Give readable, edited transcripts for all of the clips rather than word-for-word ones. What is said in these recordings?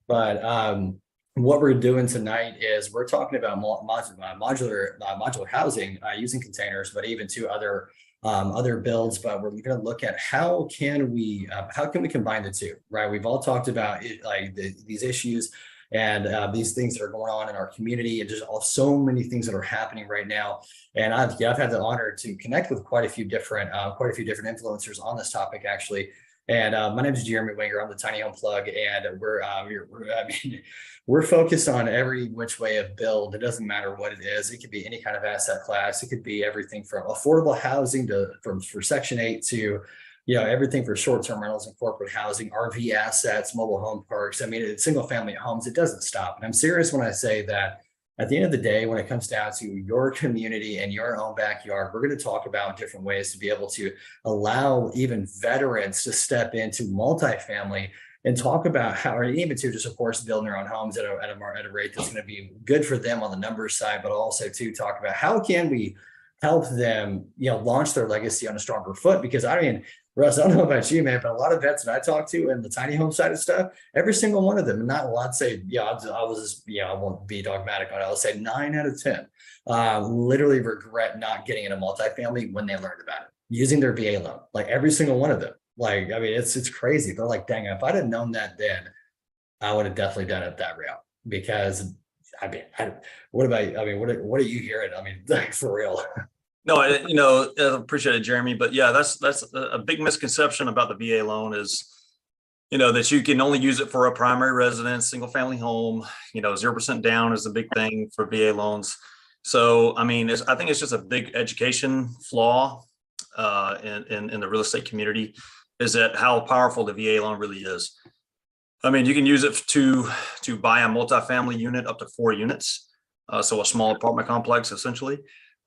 But what we're doing tonight is we're talking about modular housing using containers, but even to other builds. But we're going to look at how can we combine the two, right? We've all talked about it, like these issues and these things that are going on in our community, and just so many things that are happening right now. And I've had the honor to connect with quite a few different influencers on this topic, actually. And my name is Jeremy Winger. I'm the Tiny Home Plug, and I mean, we're focused on every which way of build. It doesn't matter what it is. It could be any kind of asset class. It could be everything from affordable housing for Section 8 to, everything for short-term rentals and corporate housing, RV assets, mobile home parks. I mean, it's single-family homes. It doesn't stop. And I'm serious when I say that at the end of the day, when it comes down to your community and your own backyard, we're going to talk about different ways to be able to allow even veterans to step into multifamily and talk about how, or even to just, of course, building their own homes at a rate that's going to be good for them on the numbers side, but also to talk about how can we help them, launch their legacy on a stronger foot. Because I mean, Russ, I don't know about you, man, but a lot of vets that I talk to in the tiny home side of stuff, every single one of them, not a lot say, I was just, I won't be dogmatic on it. I'll say 9 out of 10 literally regret not getting in a multifamily when they learned about it, using their VA loan, like every single one of them. Like, I mean, it's crazy. They're like, dang, if I'd have known that then, I would have definitely done it that route. Because what are you hearing? I mean, like, for real. No, I appreciate it, Jeremy. But yeah, that's a big misconception about the VA loan is, that you can only use it for a primary residence, single family home. 0% down is a big thing for VA loans. So, I mean, I think it's just a big education flaw in the real estate community, is that how powerful the VA loan really is. I mean, you can use it to buy a multifamily unit up to 4 units, so a small apartment complex essentially.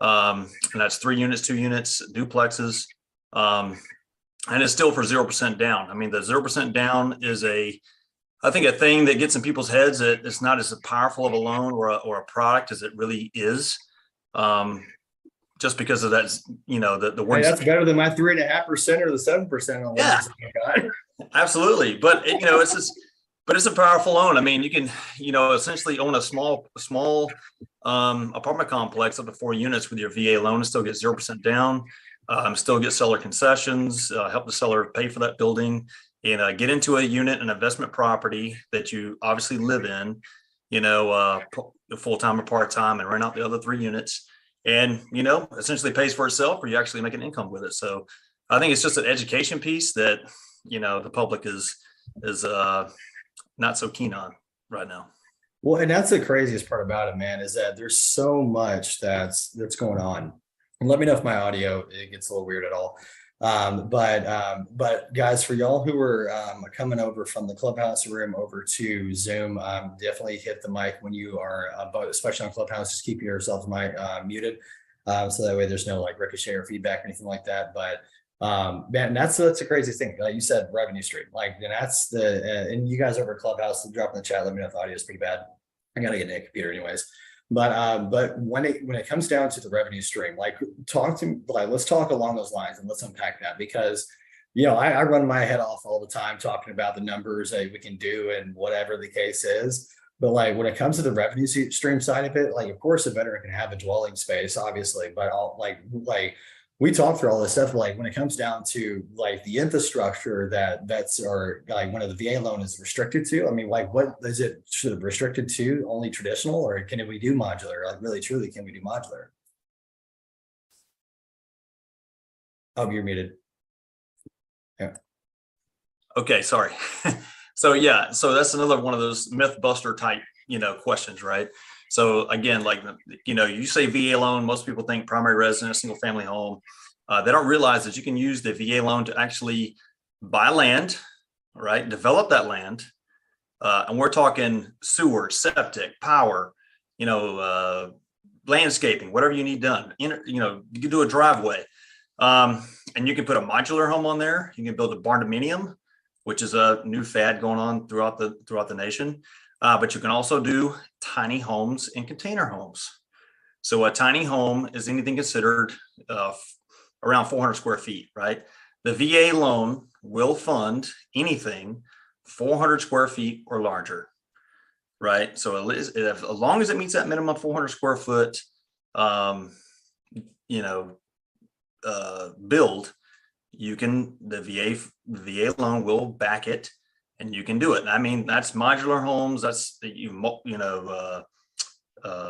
And that's 3 units, 2 units, duplexes, and it's still for 0% down. I mean, the 0% down is I think a thing that gets in people's heads that it's not as powerful of a loan or a product as it really is. Just because of that, the Hey, that's better than my 3.5% or the 7% on yeah, absolutely. But it's a powerful loan. I mean, you can, essentially own a small apartment complex up to 4 units with your VA loan and still get 0% down, still get seller concessions, help the seller pay for that building, and get into a unit, an investment property that you obviously live in, full-time or part-time, and rent out the other 3 units. And, essentially pays for itself, or you actually make an income with it. So I think it's just an education piece that, the public is not so keen on right now. Well, and that's the craziest part about it, man, is that there's so much that's going on. And let me know if my audio it gets a little weird at all. But guys, for y'all who are coming over from the Clubhouse room over to Zoom, definitely hit the mic when you are, especially on Clubhouse. Just keep yourselves muted, so that way there's no like ricochet or feedback or anything like that. But man, that's the craziest thing. Like you said, revenue stream. Like, and that's and you guys over at Clubhouse, drop in the chat. Let me know if the audio is pretty bad. I gotta get a new computer anyways. But when it comes down to the revenue stream, let's talk along those lines and let's unpack that, because I run my head off all the time talking about the numbers that we can do and whatever the case is. But like when it comes to the revenue stream side of it, like of course a veteran can have a dwelling space, obviously, but we talk through all this stuff. Like when it comes down to like the infrastructure that vets are like one of the VA loan is restricted to. I mean, like what is it sort of restricted to? Only traditional, or can we do modular? Like really, truly, can we do modular? Oh, you're muted. Yeah. Okay, sorry. So that's another one of those myth buster type, questions, right? So again, like, you say VA loan, most people think primary residence, single family home. They don't realize that you can use the VA loan to actually buy land, right? Develop that land. And we're talking sewer, septic, power, landscaping, whatever you need done. You can do a driveway. And you can put a modular home on there. You can build a barndominium, which is a new fad going on throughout the nation. But you can also do tiny homes and container homes. So a tiny home is anything considered around 400 square feet, right? The VA loan will fund anything 400 square feet or larger. right? So as long as it meets that minimum 400 square foot, um, you know, build, the VA loan will back it, and you can do it. And I mean, that's modular homes, that's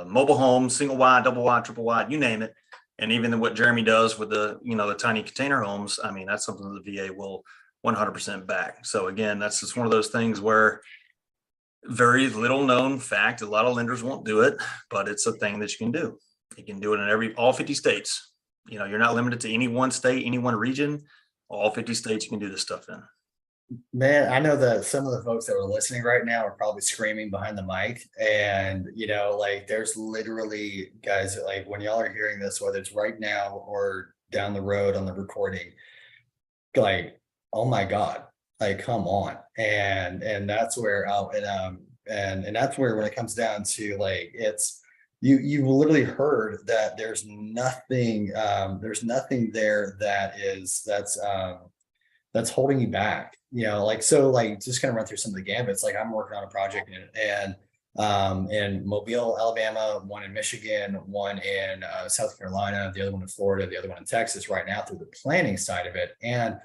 mobile homes, single wide, double wide, triple wide, you name it. And even what Jeremy does with the tiny container homes, I mean, that's something that the VA will 100% back. So again, that's just one of those things where very little known fact, a lot of lenders won't do it, but it's a thing that you can do. You can do it in all 50 states. You're not limited to any one state, any one region. All 50 states you can do this stuff in. Man, I know that some of the folks that are listening right now are probably screaming behind the mic. And, like there's literally guys, like when y'all are hearing this, whether it's right now or down the road on the recording, like, oh my God, like, come on. And that's where, and that's where, when it comes down to like, it's, you literally heard that there's nothing there that's holding you back, like, so like just kind of run through some of the gambits. Like I'm working on a project in Mobile, Alabama, one in Michigan, one in South Carolina, the other one in Florida, the other one in Texas right now through the planning side of it. And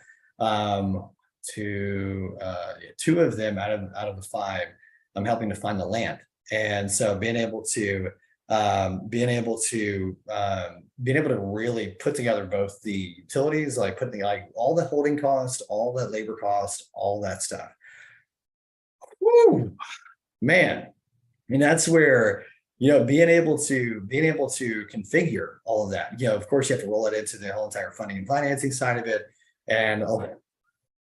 two of them out of the five, I'm helping to find the land. And so being able to really put together both the utilities, like putting like all the holding cost, all that labor cost, all that stuff. Woo, man. And that's where, being able to configure all of that, of course you have to roll it into the whole entire funding and financing side of it. And one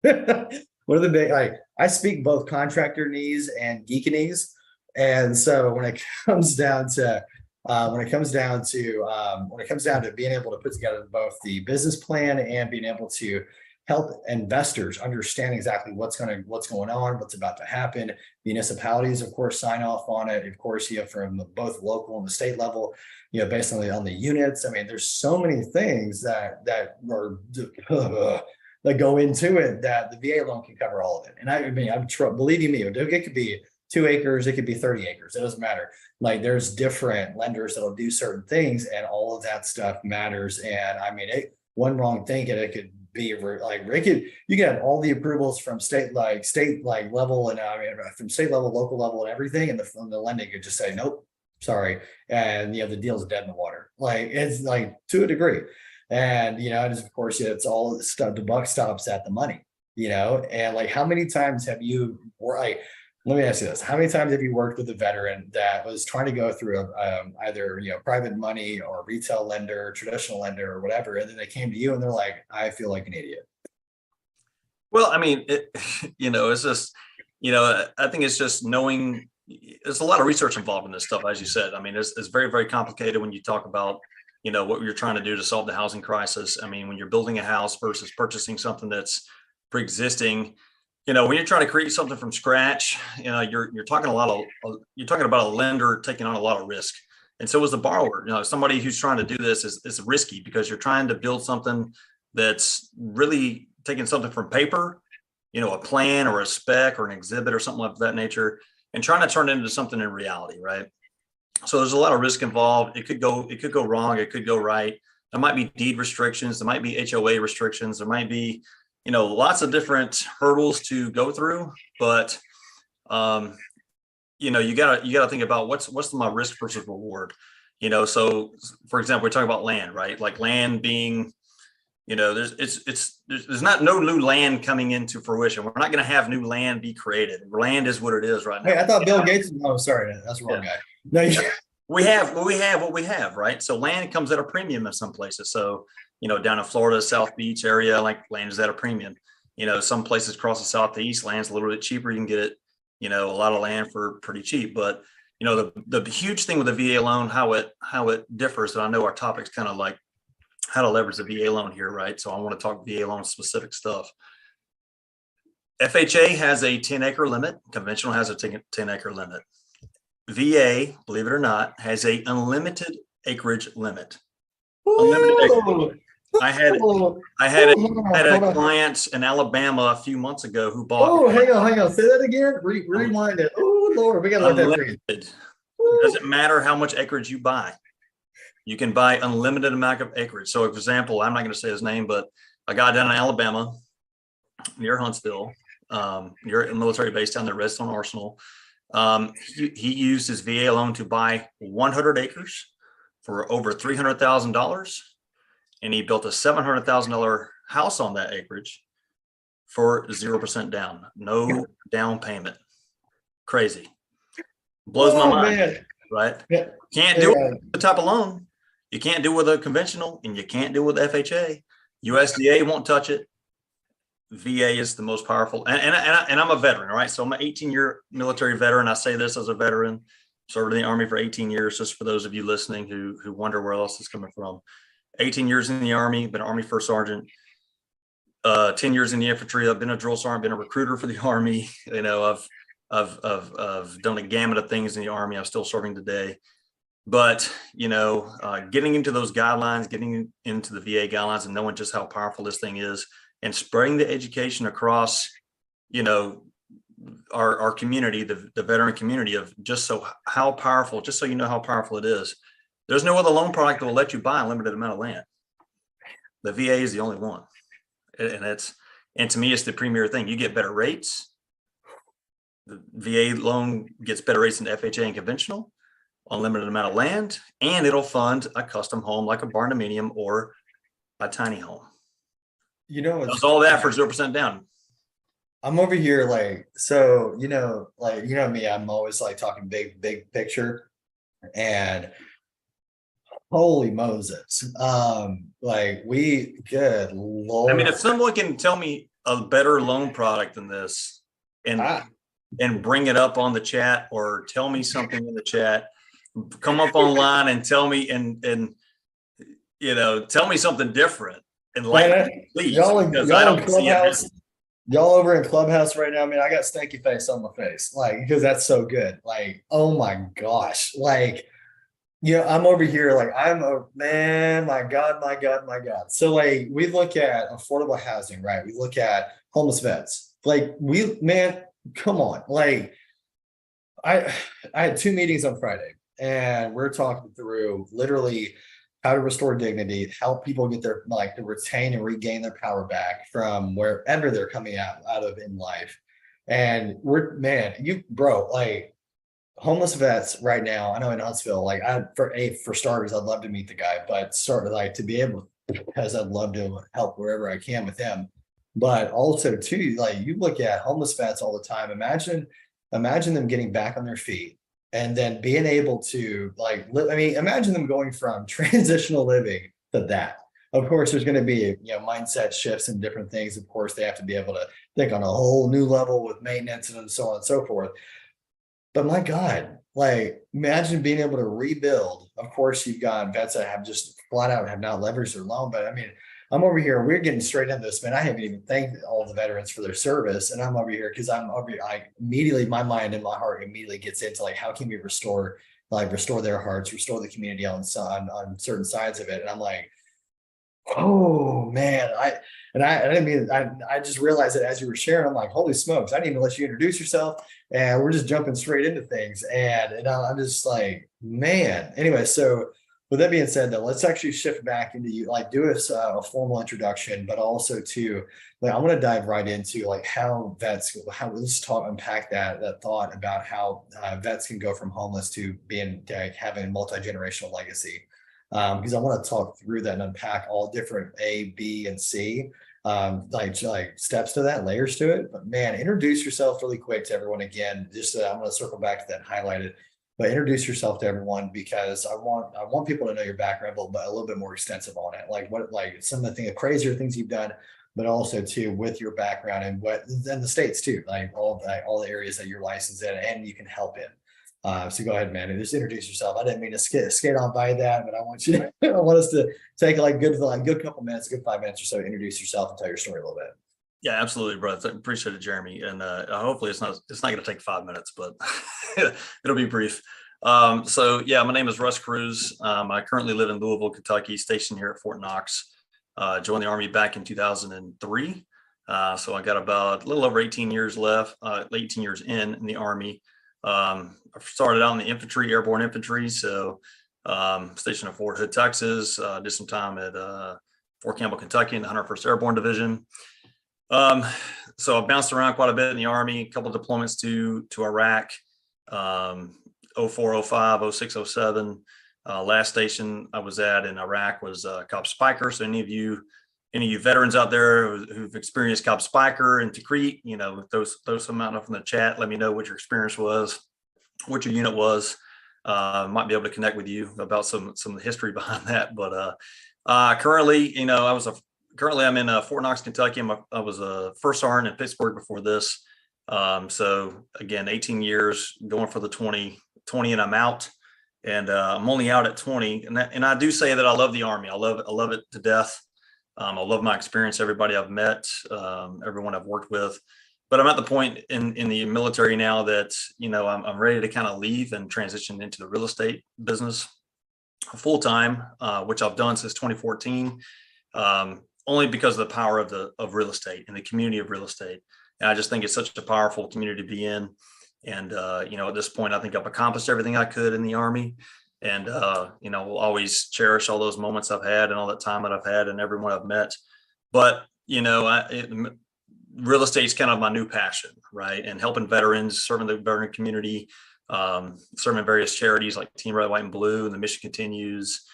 of the big, like I speak both contractor-nese and geekanese. And so when it comes down to being able to put together both the business plan and being able to help investors understand exactly what's going on, what's about to happen. Municipalities, of course, sign off on it. Of course, from both local and the state level, based on the units. I mean, there's so many things that are that go into it that the VA loan can cover all of it. And believe you me, it could be 2 acres, it could be 30 acres. It doesn't matter. Like there's different lenders that'll do certain things, and all of that stuff matters. And I mean, one wrong thing and it could be like you can have all the approvals from state level, and from state level, local level, and everything, and the lending could just say nope, sorry, and the deal's dead in the water. Like it's like to a degree, and of course it's all stuff. The buck stops at the money, and like how many times have you let me ask you this. How many times have you worked with a veteran that was trying to go through either private money or retail lender, traditional lender, or whatever, and then they came to you and they're like, I feel like an idiot? Well, I mean, it's just, I think it's just knowing there's a lot of research involved in this stuff, as you said. I mean, it's very, very complicated when you talk about, what you're trying to do to solve the housing crisis. I mean, when you're building a house versus purchasing something that's pre-existing, when you're trying to create something from scratch, you're talking about a lender taking on a lot of risk. And so as the borrower, somebody who's trying to do this is risky, because you're trying to build something that's really taking something from paper, a plan or a spec or an exhibit or something of that nature, and trying to turn it into something in reality, right? So there's a lot of risk involved. It could go wrong, it could go right. There might be deed restrictions, there might be HOA restrictions, there might be lots of different hurdles to go through, but you gotta think about what's my risk versus reward. So for example, we're talking about land, right? Like land being, there's not no new land coming into fruition. We're not going to have new land be created. Land is what it is right now. Hey, I thought Bill Gates. Oh, sorry, that's the wrong guy. No, we have what we have, right? So land comes at a premium in some places. So down in Florida, South Beach area, like land is at a premium. Some places across the Southeast, land's a little bit cheaper. You can get it, a lot of land for pretty cheap. But the huge thing with the VA loan, how it differs, and I know our topic's kind of like how to leverage the VA loan here, right? So I want to talk VA loan specific stuff. FHA has a 10-acre limit. Conventional has a 10-acre limit. VA, believe it or not, has a unlimited acreage limit. Unlimited acreage. I had Oh, I had a, oh, I had hold a on. client in Alabama a few months ago who bought Oh, hang on. Say that again. Rewind it. Oh, Lord, we gotta let that breathe. unlimited. Doesn't matter how much acreage you buy. You can buy unlimited amount of acreage. So, for example, I'm not going to say his name, but a guy down in Alabama near Huntsville, near a military base down there, Redstone Arsenal. He used his VA loan to buy 100 acres for over $300,000, and he built a $700,000 house on that acreage for 0% down, no down payment. Crazy, blows my Oh mind, man. right? Yeah. Can't do it Yeah. with the type of loan. You can't do it with a conventional, and you can't do it with FHA. USDA won't touch it. VA is the most powerful, and I'm a veteran, all right? So I'm an 18-year military veteran. I say this as a veteran, served in the Army for 18 years, just for those of you listening who wonder where else is coming from. 18 years in the Army, been Army First Sergeant, 10 years in the infantry. I've been a drill sergeant, been a recruiter for the Army. You know, I've done a gamut of things in the Army. I'm still serving today. But, you know, getting into those guidelines, getting into the VA guidelines and knowing just how powerful this thing is, and spreading the education across, you know, our community, the veteran community, of just so how powerful, just so you know how powerful it is. There's no other loan product that will let you buy a limited amount of land. The VA is the only one. And to me, it's the premier thing. You get better rates. The VA loan gets better rates than FHA and conventional, unlimited amount of land, and it'll fund a custom home like a barn dominium or a tiny home. You know, Does all that for 0% down. I'm over here like, so, like, me, I'm always like talking big picture, and holy Moses. Like good I mean, if Lord. someone can tell me a better loan product than this and I, bring it up on the chat, or tell me something in the chat, come up online and tell me and you know, tell me something different. Enlighten me, please, because I y'all in don't see it Clubhouse, happening. y'all over in Clubhouse right now. I mean, I got stanky face on my face, like, because that's so good. Like, oh my gosh. Like, I'm over here, like, I'm a man, my God, my God, my God. So, like, we look at affordable housing, right? We look at homeless vets. Like, man, come on. Like, I I had two meetings on Friday, and we're talking through literally how to restore dignity, help people get their, like, to retain and regain their power back from wherever they're coming out of in life. And we're, man, like, homeless vets right now. I know in Huntsville, like, for starters, I'd love to meet the guy, but start like to be able, because I'd love to help wherever I can with him. But also too, like, you look at homeless vets all the time. Imagine them getting back on their feet and then being able to, like, I mean, imagine them going from transitional living to that. Of course, there's going to be, mindset shifts and different things. Of course, they have to be able to think on a whole new level with maintenance and so on and so forth. But my God, like, imagine being able to rebuild. Of course, you've got vets that have just flat out have not leveraged their loan. But I mean, I'm over here, we're getting straight into this, man. I haven't even thanked all the veterans for their service. And I'm over here because I'm over here, I immediately, my mind and my heart immediately gets into, like, how can we restore their hearts, restore the community on certain sides of it. And I'm like, oh man, I didn't mean, I just realized that as you were sharing. I'm like, holy smokes, I didn't even let you introduce yourself, and we're just jumping straight into things. And I'm just like, man. Anyway, so with that being said, though, let's actually shift back into you, like, do a formal introduction, but also to, like, I want to dive right into, like, how let's unpack that thought about how vets can go from homeless to being, like, having a multi-generational legacy. Because I want to talk through that and unpack all different A, B, and C, like steps to that, layers to it. But man, introduce yourself really quick to everyone again. Just I'm going to circle back to that and highlight it. But introduce yourself to everyone, because I want people to know your background, but a little bit more extensive on it, like some of the crazier things you've done, but also too with your background and the states too, like all the areas that you're licensed in and you can help in. So go ahead, man, and just introduce yourself. I didn't mean to skate on by that, but I want I want us to take like good couple minutes, good 5 minutes or so, introduce yourself and tell your story a little bit. Yeah, absolutely, bro. Appreciate it, Jeremy. And hopefully it's not going to take 5 minutes, but it'll be brief. So yeah, my name is Russ Cruz. I currently live in Louisville, Kentucky, stationed here at Fort Knox. Joined the Army back in 2003. So I got about a little over 18 years left, 18 years in the Army. I started out in the infantry, airborne infantry. So stationed at Fort Hood, Texas, did some time at Fort Campbell, Kentucky in the 101st Airborne Division. So I bounced around quite a bit in the Army, a couple of deployments to Iraq, 04, 05, 06, 07. Last station I was at in Iraq was Cop Spiker. So any of you veterans out there who've experienced Cop Spiker and Tikrit, throw some out up in the chat. Let me know what your experience was, what your unit was. Might be able to connect with you about some of the history behind that. But currently, currently I'm in Fort Knox, Kentucky. I was a first sergeant in Pittsburgh before this. So again, 18 years going for the 20 and I'm out. And I'm only out at 20. And I do say that I love the Army. I love it to death. I love my experience, everybody I've met, everyone I've worked with. But I'm at the point in the military now that, I'm ready to kind of leave and transition into the real estate business full time, which I've done since 2014, only because of the power of real estate and the community of real estate. And I just think it's such a powerful community to be in. And, at this point, I think I've accomplished everything I could in the Army. And, we'll always cherish all those moments I've had and all that time that I've had and everyone I've met. But, real estate is kind of my new passion, right? And helping veterans, serving the veteran community, serving various charities like Team Red, White, and Blue, and the Mission Continues,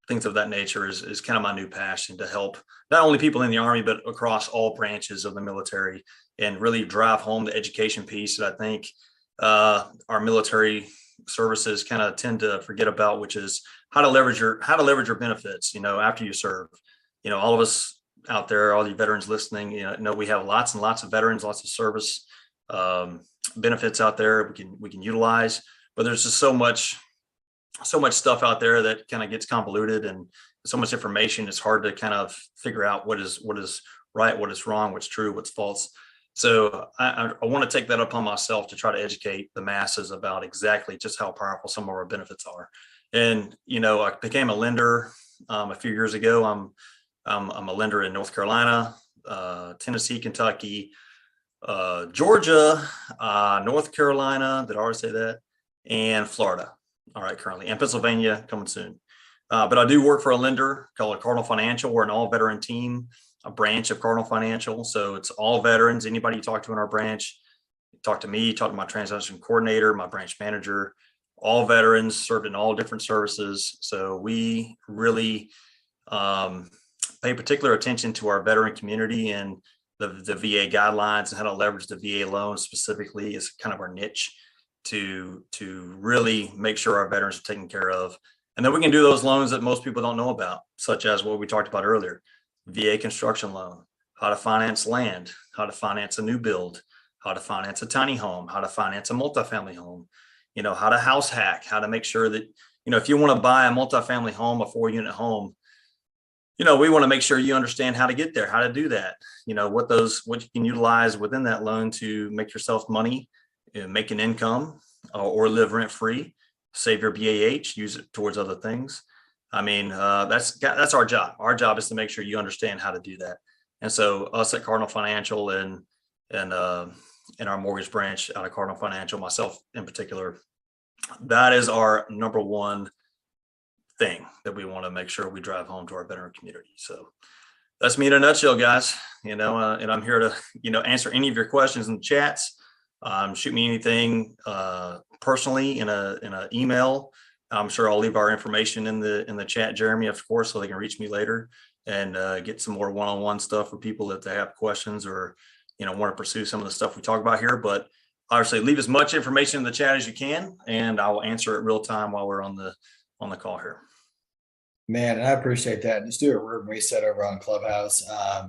things of that nature is kind of my new passion, to help not only people in the Army, but across all branches of the military, and really drive home the education piece that I think our military services kind of tend to forget about, which is how to leverage your benefits, after you serve. All of us out there, all the veterans listening, we have lots and lots of veterans, lots of service benefits out there we can utilize, but there's just so much stuff out there that kind of gets convoluted, and so much information. It's hard to kind of figure out what is right, what is wrong, what's true, what's false. So I want to take that upon myself to try to educate the masses about exactly just how powerful some of our benefits are. And, I became a lender a few years ago. I'm a lender in North Carolina, Tennessee, Kentucky, Georgia, North Carolina, did I already say that? And Florida. All right, currently, and Pennsylvania coming soon. But I do work for a lender called Cardinal Financial. We're an all veteran team, a branch of Cardinal Financial. So it's all veterans. Anybody you talk to in our branch, talk to me, talk to my transaction coordinator, my branch manager, all veterans, served in all different services. So we really pay particular attention to our veteran community, and the VA guidelines and how to leverage the VA loan specifically is kind of our niche to really make sure our veterans are taken care of. And then we can do those loans that most people don't know about, such as what we talked about earlier, VA construction loan, how to finance land, how to finance a new build, how to finance a tiny home, how to finance a multifamily home, how to house hack, how to make sure that, if you want to buy a multifamily home, a 4-unit home, we want to make sure you understand how to get there, how to do that, what you can utilize within that loan to make yourself money, make an income, or live rent free, save your BAH, use it towards other things. I mean, that's our job. Our job is to make sure you understand how to do that. And so us at Cardinal Financial and our mortgage branch out of Cardinal Financial, myself in particular, that is our number one thing that we want to make sure we drive home to our veteran community. So that's me in a nutshell, guys. And I'm here to answer any of your questions in the chats. Shoot me anything personally in a email. I'm sure I'll leave our information in the chat, Jeremy, of course, so they can reach me later and get some more one-on-one stuff for people that they have questions or want to pursue some of the stuff we talk about here. But obviously, leave as much information in the chat as you can, and I will answer it real time while we're on the call here. Man, and I appreciate that. Just do a room reset over on Clubhouse.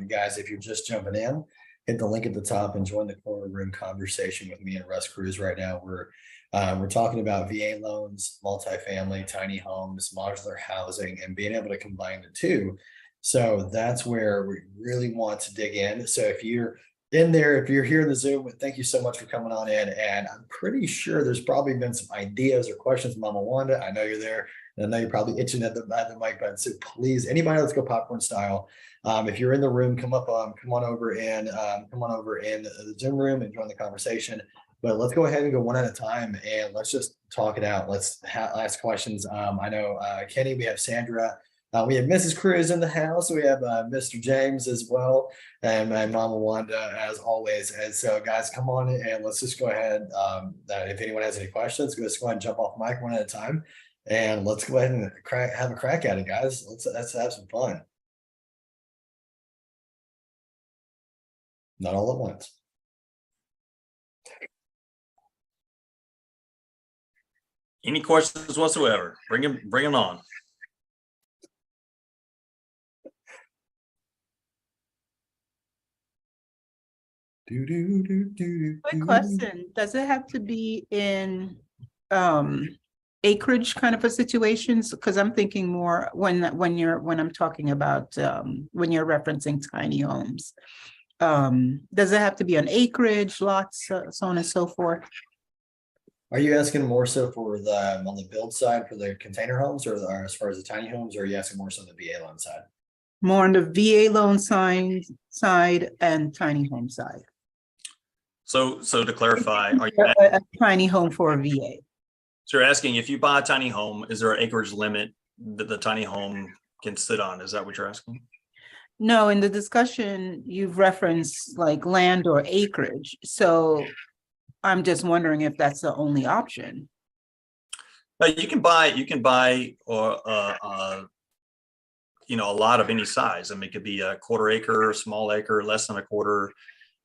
Guys, if you're just jumping in, hit the link at the top and join the corner room conversation with me and Russ Cruz right now. We're talking about VA loans, multifamily, tiny homes, modular housing, and being able to combine the two. So that's where we really want to dig in. So if you're in there, if you're here in the Zoom, thank you so much for coming on in. And I'm pretty sure there's probably been some ideas or questions, Mama Wanda. I know you're there. And I know you're probably itching at the mic button. So please, anybody, let's go popcorn style. If you're in the room, come on over and come on over in the Zoom room and join the conversation. But let's go ahead and go one at a time and let's just talk it out. Let's ask questions. I know Kenny, we have Sandra, we have Mrs. Cruz in the house. We have Mr. James as well, and my Mama Wanda as always. And so, guys, come on in and let's just go ahead. If anyone has any questions, just go ahead and jump off mic one at a time, and let's go ahead and have a crack at it, guys. Let's have some fun. Not all at once. Any questions whatsoever? Bring them on. Quick question. Does it have to be in acreage kind of a situations? Because I'm thinking more when I'm talking about when you're referencing tiny homes. Does it have to be on acreage, lots, so on and so forth? Are you asking more so for the on the build side for the container homes, or as far as the tiny homes, or are you asking more so on the VA loan side? More on the VA loan side and tiny home side. So to clarify, are you A tiny home for a VA? So you're asking, if you buy a tiny home, is there an acreage limit that the tiny home can sit on? Is that what you're asking? No, in the discussion, you've referenced like land or acreage. So I'm just wondering if that's the only option. You can buy or a lot of any size. I mean, it could be a quarter acre, small acre, less than a quarter.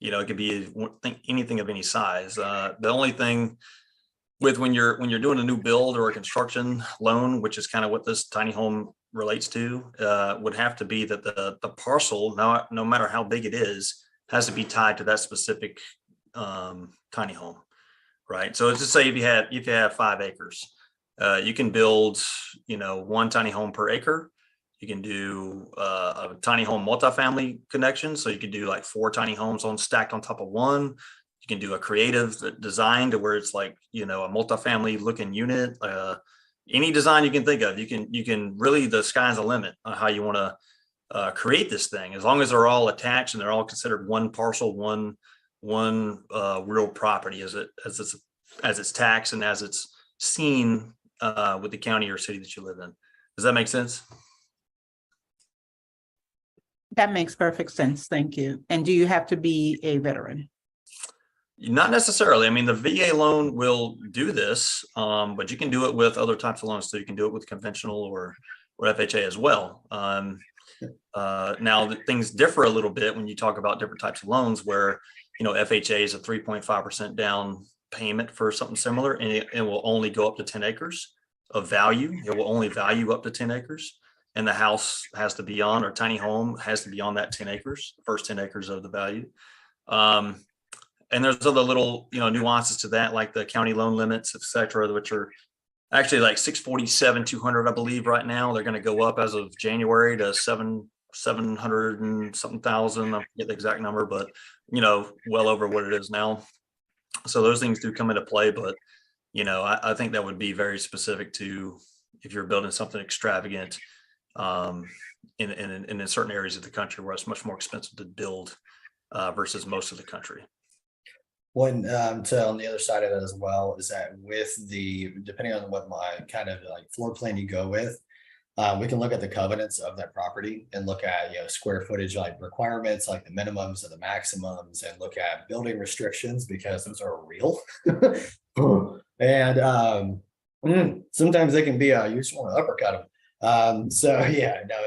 It could be anything of any size. The only thing with when you're doing a new build or a construction loan, which is kind of what this tiny home relates to, would have to be that the parcel, no matter how big it is, has to be tied to that specific tiny home, right? So let's just say if you have 5 acres, you can build one tiny home per acre. You can do a tiny home multifamily connection. So you could do like 4 tiny homes stacked on top of one. You can do a creative design to where it's like, a multifamily looking unit. Any design you can think of, you can really, the sky's the limit on how you want to create this thing, as long as they're all attached and they're all considered one parcel, one real property as it's taxed and as it's seen with the county or city that you live in. Does that make sense? That makes perfect sense. Thank you. And do you have to be a veteran? Not necessarily. I mean, the VA loan will do this, but you can do it with other types of loans. So you can do it with conventional or FHA as well. Now things differ a little bit when you talk about different types of loans where, FHA is a 3.5% down payment for something similar, and it will only go up to 10 acres of value. It will only value up to 10 acres. And the house has to be on, or tiny home has to be on that 10 acres, first 10 acres of the value. And there's other little, nuances to that, like the county loan limits, et cetera, which are actually like 647, 200, I believe right now. They're going to go up as of January to 700 and something thousand. I forget the exact number, but well over what it is now. So those things do come into play, but I think that would be very specific to if you're building something extravagant in certain areas of the country where it's much more expensive to build versus most of the country. One so on the other side of it as well is that depending on what my kind of like floor plan you go with, we can look at the covenants of that property and look at square footage like requirements, like the minimums and the maximums, and look at building restrictions because those are real. And sometimes they can be you just want to uppercut them. So yeah, no,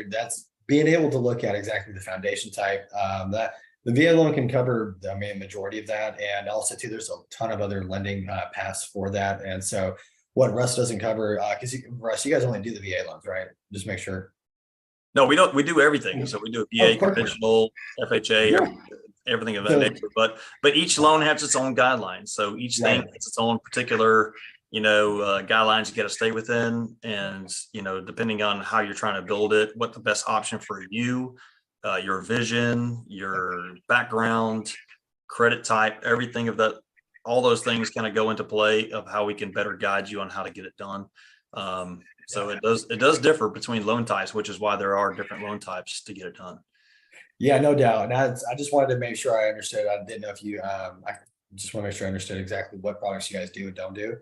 that's being able to look at exactly the foundation type that the VA loan can cover, I mean, majority of that. And also too, there's a ton of other lending paths for that. And so what Russ doesn't cover, because Russ, you guys only do the VA loans, right? Just make sure. No, we don't. We do everything. So we do VA, conventional, FHA, everything of that nature. But each loan has its own guidelines. So each thing has its own particular, guidelines you got to stay within. And, depending on how you're trying to build it, what the best option for you, your vision, your background, credit type, everything of that, all those things kind of go into play of how we can better guide you on how to get it done. So it does differ between loan types, which is why there are different loan types to get it done. Yeah, no doubt. And I just wanted to make sure I understood. I didn't know if you, I just want to make sure I understood exactly what products you guys do and don't do.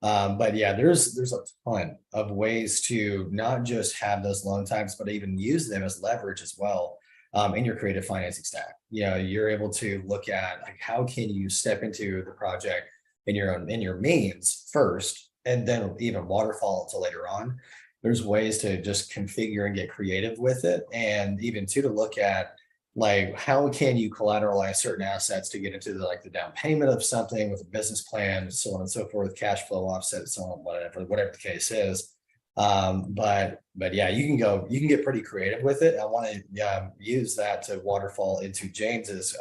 But yeah, there's a ton of ways to not just have those loan types, but even use them as leverage as well. In your creative financing stack, you're able to look at like how can you step into the project in your means first, and then even waterfall until later on. There's ways to just configure and get creative with it, and even to look at like how can you collateralize certain assets to get into like the down payment of something with a business plan, so on and so forth, cash flow offset, so on, whatever the case is. But yeah, you can get pretty creative with it. I want to use that to waterfall into James's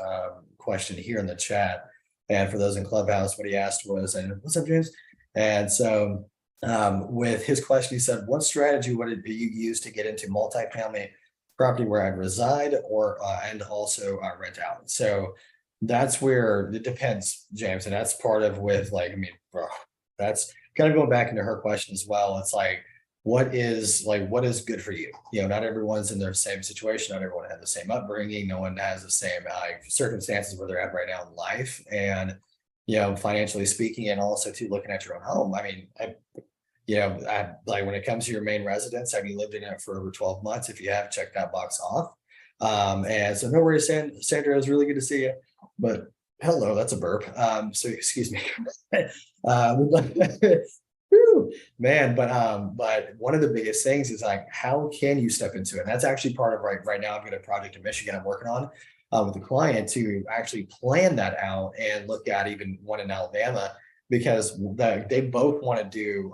question here in the chat. And for those in Clubhouse, what he asked was, and what's up, James? And so with his question, he said, what strategy would it be you use to get into multifamily property where I'd reside or and also rent out? So that's where it depends, James. And that's part of with like, I mean, bro, that's kind of going back into her question as well. It's like, what is good for you? Not everyone's in the same situation. Not everyone has the same upbringing. No one has the same circumstances where they're at right now in life. And, financially speaking, and also too, looking at your own home. I mean, I like when it comes to your main residence, have you lived in it for over 12 months? If you have, check that box off. And so no worries, Sandra, it was really good to see you. But hello, that's a burp. So excuse me. Whew, man, but one of the biggest things is like, how can you step into it? And that's actually part of right now. I've got a project in Michigan I'm working on with a client to actually plan that out and look at even one in Alabama, because they both want to do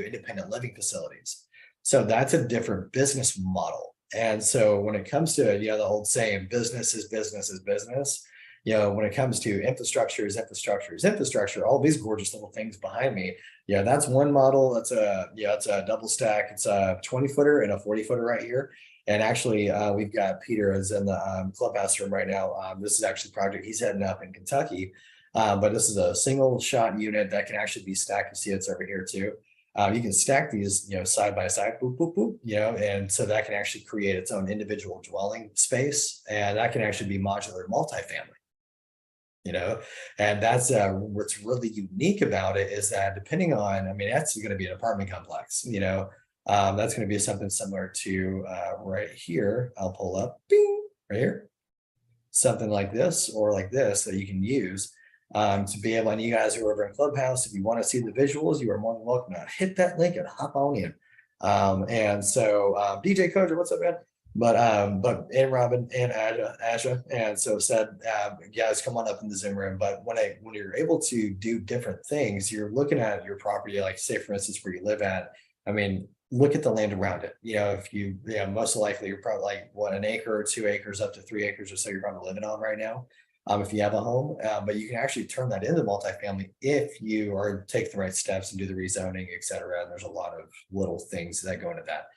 independent living facilities. So that's a different business model. And so when it comes to the old saying, business is business is business. When it comes to infrastructure is infrastructure, all these gorgeous little things behind me. That's one model. It's a double stack. It's a 20-footer and a 40-footer right here. And actually, we've got Peter is in the clubhouse room right now. This is actually a project he's heading up in Kentucky. But this is a single shot unit that can actually be stacked. You see it's over here too. You can stack these, side by side, boop, boop, boop, and so that can actually create its own individual dwelling space. And that can actually be modular multifamily. And that's what's really unique about it is that depending on, I mean, that's going to be an apartment complex, that's going to be something similar to right here. I'll pull up, bing, right here, something like this or like this that you can use to be able, and you guys who are over in Clubhouse, if you want to see the visuals, you are more than welcome to hit that link and hop on in. And so DJ Koger, what's up, man? But and Robin and Aja, and so said, guys, come on up in the Zoom room. But when you're able to do different things, you're looking at your property, like say for instance where you live at. I mean, look at the land around it. If you, most likely you're probably like what, an acre or 2 acres up to 3 acres or so you're probably living on right now. If you have a home, but you can actually turn that into multifamily if you take the right steps and do the rezoning, et cetera. And there's a lot of little things that go into that.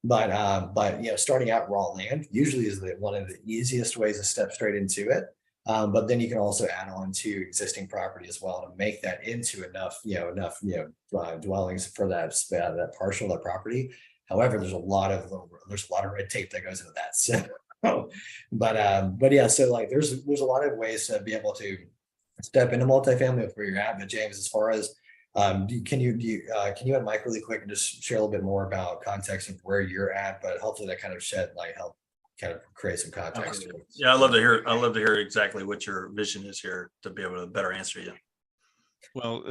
But starting out raw land usually is one of the easiest ways to step straight into it. But then you can also add on to existing property as well to make that into enough dwellings for that partial, that property. However, there's a lot of red tape that goes into that. So, but yeah, so like there's a lot of ways to be able to step into multifamily with where you're at. But James, as far as can you add Mike really quick and just share a little bit more about context of where you're at, but hopefully that kind of help kind of create some context. Yeah, I'd love to hear exactly what your vision is here to be able to better answer you. Well,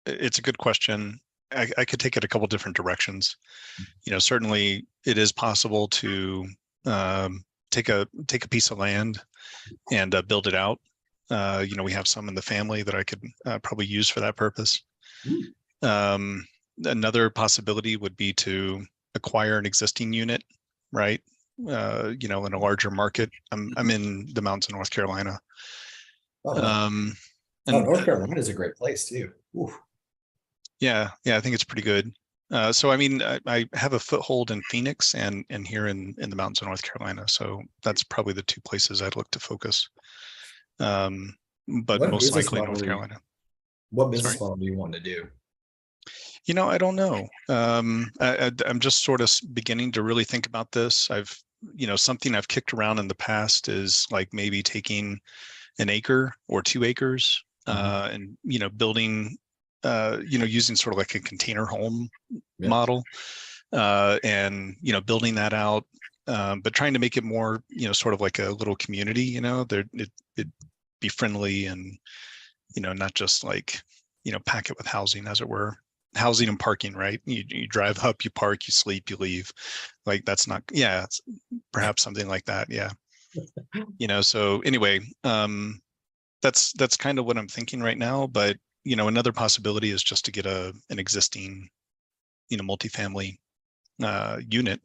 it's a good question. I could take it a couple different directions. Certainly it is possible to take a piece of land and build it out. We have some in the family that I could probably use for that purpose. Another possibility would be to acquire an existing unit, right? In a larger market. I'm in the mountains of North Carolina. North Carolina is a great place too. Oof. Yeah, I think it's pretty good. So I mean, I have a foothold in Phoenix and here in the mountains of North Carolina. So that's probably the 2 places I'd look to focus. But most likely North Carolina. What business model do you want to do? I don't know. I'm just sort of beginning to really think about this. Something I've kicked around in the past is like maybe taking an acre or 2 acres, and, building, using sort of like a container home Yeah. model, and, building that out, but trying to make it more, sort of like a little community, it'd be friendly and, not just like, pack it with housing, as it were. Housing and parking, right? You drive up, you park, you sleep, you leave. Like that's not, yeah, it's perhaps something like that. Yeah. So anyway, that's kind of what I'm thinking right now. But, another possibility is just to get an existing, multifamily unit.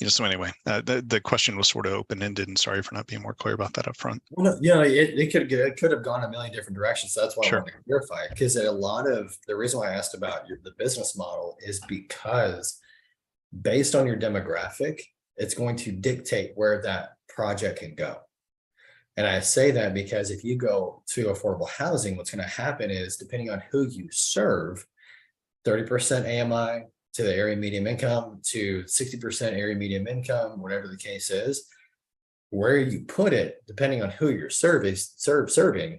So anyway, the question was sort of open-ended, and sorry for not being more clear about that up front. Well, no, you know, it could have gone a million different directions. So that's why I Sure. wanted to clarify, because a lot of the reason why I asked about the business model is because based on your demographic, it's going to dictate where that project can go. And I say that because if you go to affordable housing, what's going to happen is depending on who you serve, 30% AMI to the area medium income to 60% area medium income, whatever the case is, where you put it, depending on who you're serving,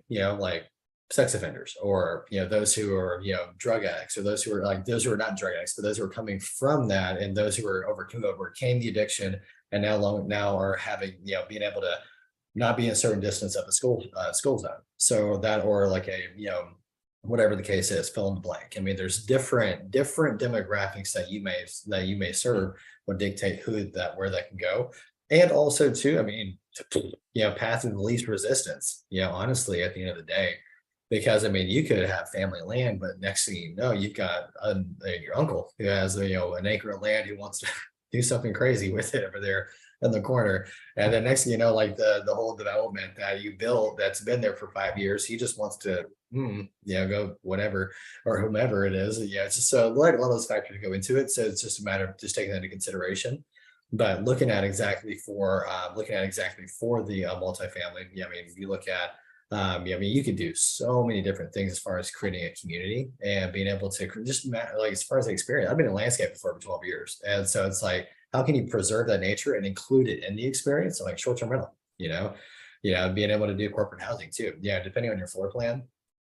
like sex offenders or, those who are, drug addicts, or those who are not drug addicts, but those who are coming from that, and those who are overcame the addiction and now are having, being able to not be in a certain distance of the school zone. So that, or like whatever the case is, fill in the blank. I mean, there's different demographics that you may serve would dictate where that can go. And also too, I mean, path of the least resistance, honestly, at the end of the day, because I mean, you could have family land, but next thing you know, you've got your uncle who has an acre of land who wants to do something crazy with it over there in the corner. And then next thing you know, like the whole development that you built that's been there for 5 years, he just wants to go whatever, or whomever it is. It's just so like a lot of those factors go into it. So it's just a matter of just taking that into consideration. But looking at exactly for the multifamily, I mean, if you look at, I mean, you could do so many different things as far as creating a community and being able to just like, as far as the experience, I've been in landscape for 12 years. And so it's like, how can you preserve that nature and include it in the experience? So like short-term rental, being able to do corporate housing too. Yeah. Depending on your floor plan,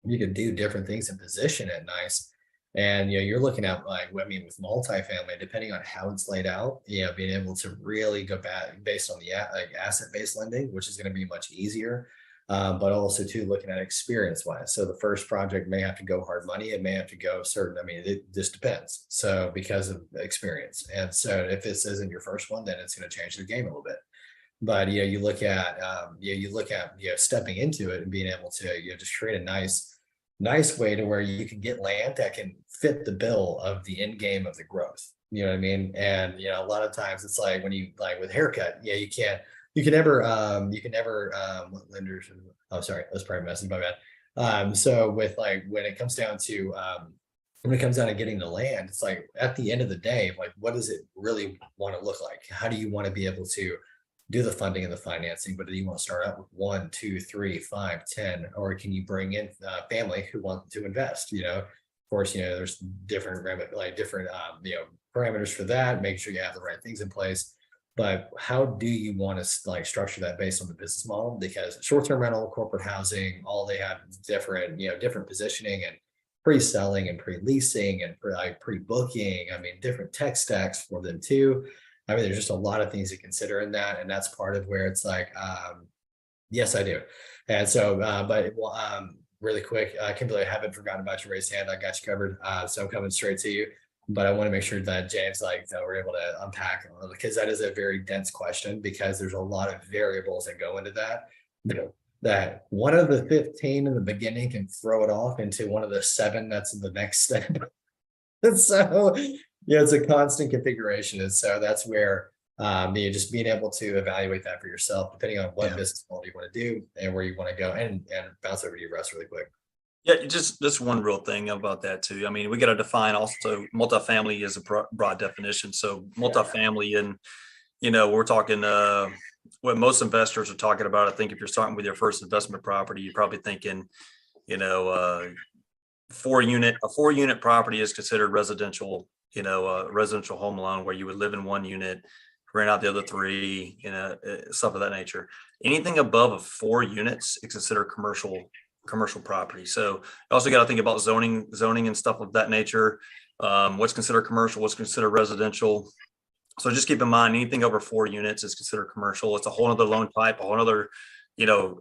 you can do different things and position it nice. And you're looking at like, I mean, with multifamily, depending on how it's laid out, being able to really go back based on the asset-based lending, which is going to be much easier. But also too looking at experience-wise. So the first project may have to go hard money, it may have to go certain. I mean, it just depends. So because of experience, and so if this isn't your first one, then it's going to change the game a little bit. But you look at stepping into it and being able to just create a nice way to where you can get land that can fit the bill of the end game of the growth. You know what I mean? And a lot of times it's like when you like with haircut, you can never what lenders, oh sorry, that's probably a message, my bad. So with like when it comes down to getting the land, it's like at the end of the day, like what does it really want to look like? How do you want to be able to do the funding and the financing, but do you want to start out with 1, 2, 3, 5, 10, or can you bring in family who want to invest? Of course, there's different parameters for that. Make sure you have the right things in place. But how do you want to like structure that based on the business model? Because short-term rental, corporate housing, all they have different positioning and pre-selling and pre-leasing and pre-booking. I mean, different tech stacks for them too. I mean, there's just a lot of things to consider in that. And that's part of where it's like, yes, I do. And so, really quick, Kimberly, I haven't forgotten about your raised hand. I got you covered. So I'm coming straight to you. But I want to make sure that James, that we're able to unpack it, because that is a very dense question, because there's a lot of variables that go into that. That one of the 15 in the beginning can throw it off into one of the 7 that's in the next step. So it's a constant configuration. And so that's where just being able to evaluate that for yourself, depending on what business model you want to do and where you want to go, and bounce over to you, Russ, really quick. Yeah, just one real thing about that too. I mean, we got to define also multifamily is a broad definition. So multifamily, and we're talking what most investors are talking about. I think if you're starting with your first investment property, you're probably thinking, a 4-unit property is considered residential, a residential home loan where you would live in 1 unit, rent out the other 3, stuff of that nature. Anything above 4 units is considered commercial property. So you also got to think about zoning and stuff of that nature. What's considered commercial, what's considered residential. So just keep in mind, anything over 4 units is considered commercial. It's a whole other loan type, a whole other,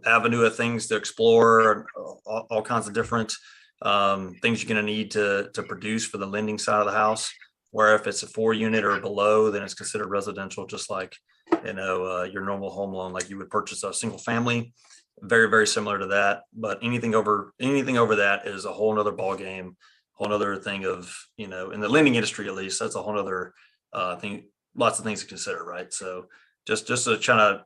avenue of things to explore, all kinds of different things you're going to need to produce for the lending side of the house. Where if it's a 4 unit or below, then it's considered residential, just like, your normal home loan, like you would purchase a single family. Very, very similar to that. But anything over that is a whole nother ball game, whole nother thing of, in the lending industry, at least, that's a whole nother thing, lots of things to consider, right? So just to try to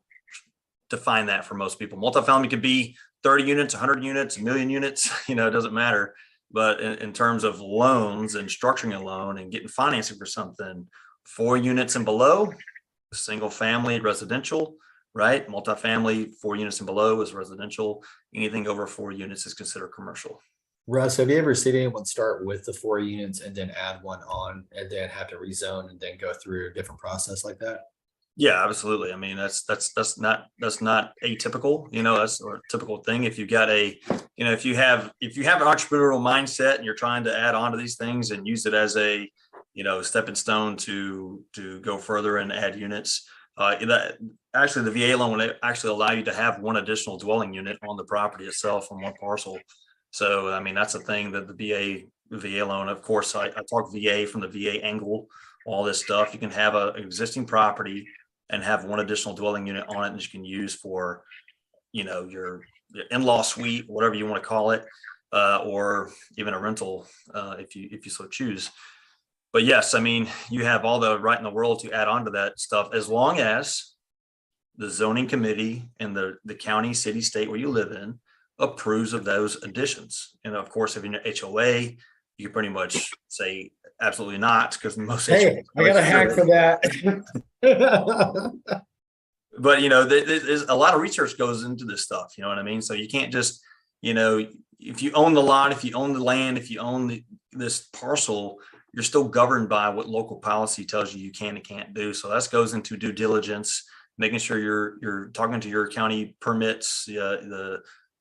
define that for most people. Multifamily could be 30 units, 100 units, 1 million units, it doesn't matter. But in terms of loans and structuring a loan and getting financing for something, 4 units and below, single family residential, right? Multifamily, 4 units and below is residential. Anything over 4 units is considered commercial. Russ, have you ever seen anyone start with the 4 units and then add one on and then have to rezone and then go through a different process like that? Yeah, absolutely. I mean, that's not atypical, that's a typical thing. If you got if you have an entrepreneurial mindset and you're trying to add on to these things and use it as a, stepping stone to go further and add units, that actually the VA loan would actually allow you to have 1 additional dwelling unit on the property itself on 1 parcel. So, I mean, that's a thing that the VA loan, of course, I talk VA from the VA angle, all this stuff. You can have an existing property and have 1 additional dwelling unit on it that you can use for, your in-law suite, whatever you want to call it, or even a rental, if you so choose. But yes, I mean, you have all the right in the world to add on to that stuff, as long as the zoning committee and the county, city, state where you live in approves of those additions. And of course, if you're in HOA, you can pretty much say absolutely not, because most Hey, I got a hack for that. But there's a lot of research goes into this stuff. You know what I mean? So you can't just, if you own the lot, if you own the land, if you own this parcel, you're still governed by what local policy tells you can and can't do. So that goes into due diligence, making sure you're talking to your county permits,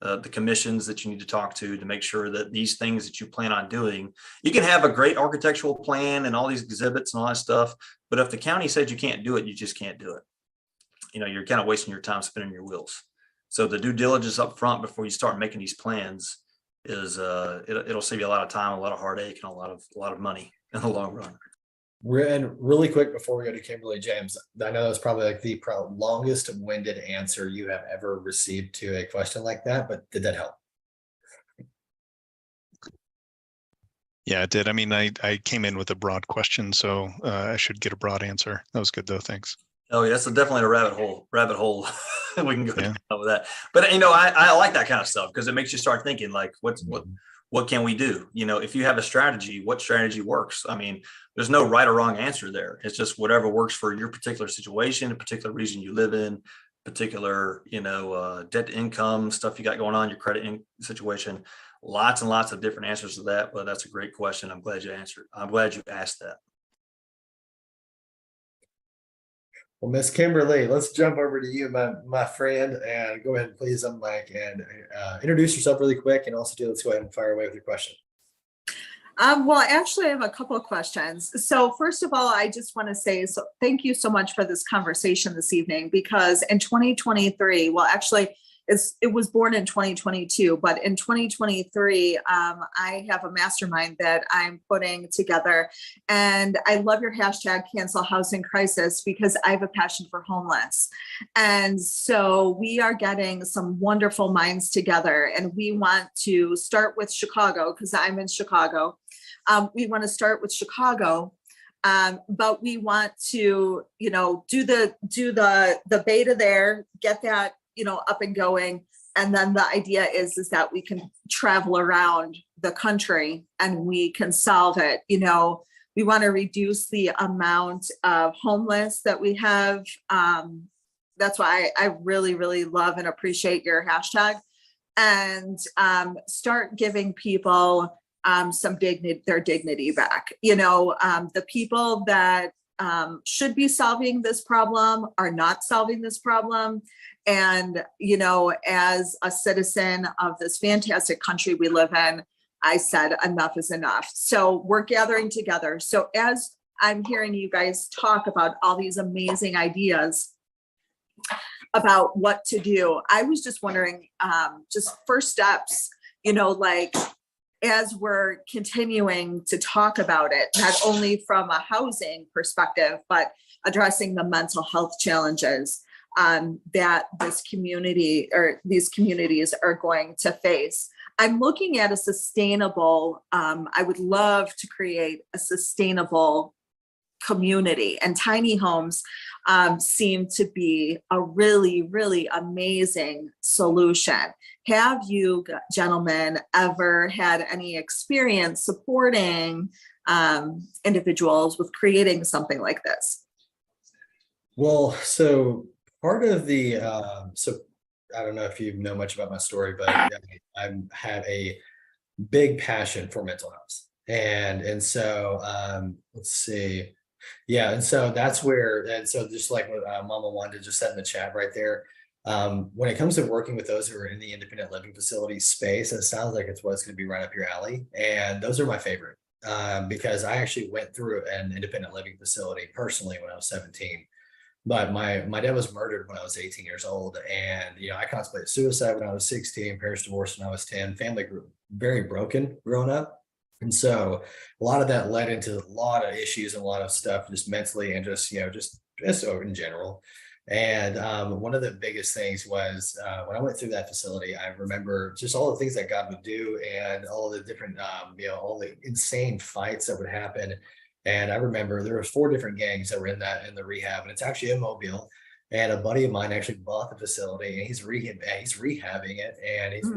the commissions that you need to talk to make sure that these things that you plan on doing, you can have a great architectural plan and all these exhibits and all that stuff, but if the county said you can't do it, you just can't do it. You're kind of wasting your time spinning your wheels. So the due diligence up front before you start making these plans is it'll save you a lot of time, a lot of heartache, and a lot of money in the long run. And really quick before we go to Kimberly James, I know that's probably like the longest winded answer you have ever received to a question like that, but did that help? Yeah, it did. I mean, I came in with a broad question, so I should get a broad answer. That was good though. Thanks. Oh, yeah, that's definitely a rabbit hole. We can go down with that. But I like that kind of stuff because it makes you start thinking like, what can we do? If you have a strategy, what strategy works? I mean, there's no right or wrong answer there. It's just whatever works for your particular situation, a particular region you live in, particular, debt to income stuff you got going on, your credit situation. Lots and lots of different answers to that. But that's a great question. I'm glad you asked that. Well, Miss Kimberly, let's jump over to you, my friend, and go ahead and please unmic and introduce yourself really quick, and also let's go ahead and fire away with your question. Well, actually, I have a couple of questions. So first of all, I just want to say thank you so much for this conversation this evening, because in 2023, well, actually, it was born in 2022, but in 2023, I have a mastermind that I'm putting together, and I love your hashtag cancel housing crisis because I have a passion for homeless. And so we are getting some wonderful minds together, and we want to start with Chicago because I'm in Chicago. We want to start with Chicago. But we want to, do the beta there, get that, up and going. And then the idea is that we can travel around the country and we can solve it. We want to reduce the amount of homeless that we have. That's why I really, really love and appreciate your hashtag, and start giving people their dignity back. The people that should be solving this problem are not solving this problem. And, as a citizen of this fantastic country we live in, I said enough is enough. So we're gathering together. So as I'm hearing you guys talk about all these amazing ideas about what to do, I was just wondering, just first steps, as we're continuing to talk about it, not only from a housing perspective, but addressing the mental health challenges that this community or these communities are going to face. I'm looking at a sustainable, I would love to create a sustainable community, and tiny homes seem to be a really, really amazing solution. Have you gentlemen ever had any experience supporting individuals with creating something like this? Well, so part of the so I don't know if you know much about my story, but I have a big passion for mental health, and so let's see. Yeah, and so that's where, and so just like what Mama Wanda just said in the chat right there, when it comes to working with those who are in the independent living facility space, it sounds like it's what's going to be right up your alley, and those are my favorite because I actually went through an independent living facility personally when I was 17. But my dad was murdered when I was 18 years old, and I contemplated suicide when I was 16, parents divorced when I was 10, family grew very broken growing up. And so a lot of that led into a lot of issues and a lot of stuff just mentally and just in general. And one of the biggest things was when I went through that facility, I remember just all the things that God would do and all the different, all the insane fights that would happen. And I remember there were 4 different gangs that were in the rehab, and it's actually in Mobile. And a buddy of mine actually bought the facility, and he's rehabbing it, and he's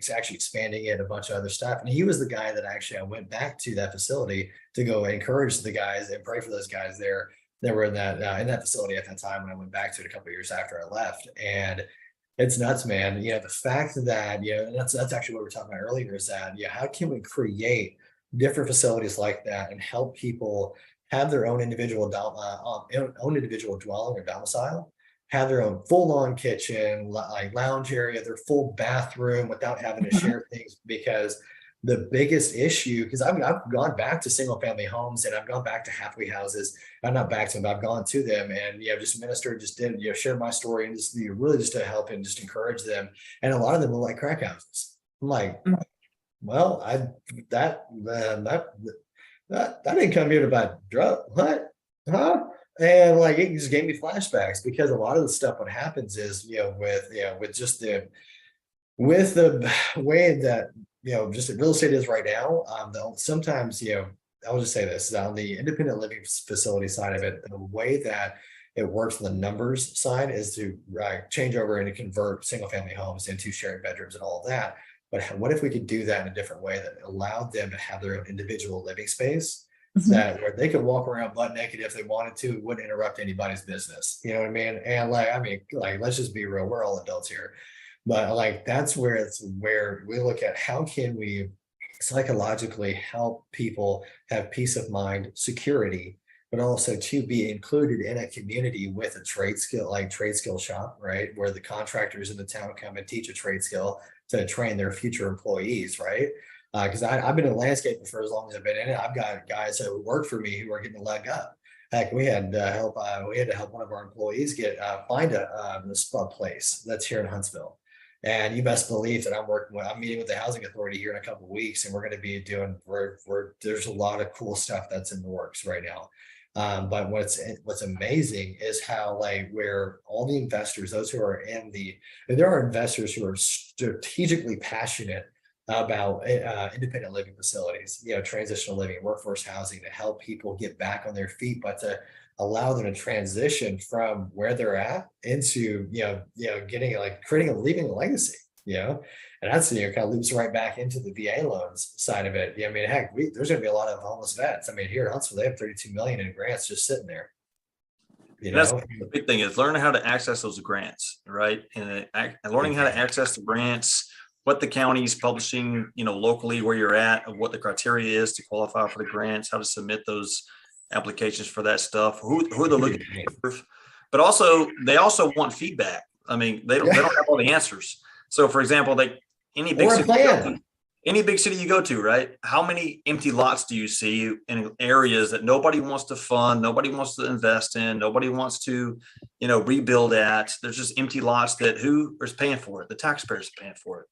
actually expanding it, a bunch of other stuff. And he was the guy that actually I went back to that facility to go encourage the guys and pray for those guys there that were in that facility at that time when I went back to it a couple of years after I left. And it's nuts, man. The fact that and that's actually what we were talking about earlier is that how can we create different facilities like that and help people have their own individual dwelling or domicile, have their own full-on kitchen, like lounge area, their full bathroom without having to share things. Because the biggest issue, because I've gone back to single family homes and I've gone back to halfway houses. I'm not back to them, but I've gone to them and just ministered, just did share my story and just really just to help and just encourage them. And a lot of them look like crack houses. I'm like, well, that didn't come here to buy drug. What? Huh? And like it just gave me flashbacks because a lot of the stuff what happens is with the way that just real estate is right now. Sometimes I'll just say this on the independent living facility side of it, the way that it works on the numbers side is to change over and to convert single family homes into sharing bedrooms and all of that. But what if we could do that in a different way that allowed them to have their own individual living space that where they could walk around butt naked if they wanted to, it wouldn't interrupt anybody's business. You know what I mean? And let's just be real. We're all adults here. But that's where we look at how can we psychologically help people have peace of mind, security, but also to be included in a community with a trade skill shop, right? Where the contractors in the town come and teach a trade skill to train their future employees, right? Because I've been in landscaping for as long as I've been in it. I've got guys that work for me who are getting a leg up. Heck, we had to help one of our employees find a place that's here in Huntsville. And you best believe that I'm meeting with the housing authority here in a couple of weeks, and we're going to be doing there's a lot of cool stuff that's in the works right now. But what's amazing is how where all the investors, those who are there are investors who are strategically passionate about independent living facilities, transitional living, workforce housing to help people get back on their feet, but to allow them to transition from where they're at into getting leaving a legacy. And that's kind of loops right back into the VA loans side of it. Heck, there's going to be a lot of homeless vets. Here in Huntsville, they have 32 million in grants just sitting there. That's the big thing is learning how to access those grants, right? And learning how to access the grants, what the county's publishing, locally where you're at, of what the criteria is to qualify for the grants, how to submit those applications for that stuff, who they're looking for. But also, they also want feedback. I mean, they don't have all the answers. So, for example, any big city you go to, right? How many empty lots do you see in areas that nobody wants to fund, nobody wants to invest in, nobody wants to, rebuild at? There's just empty lots that who is paying for it? The taxpayers are paying for it.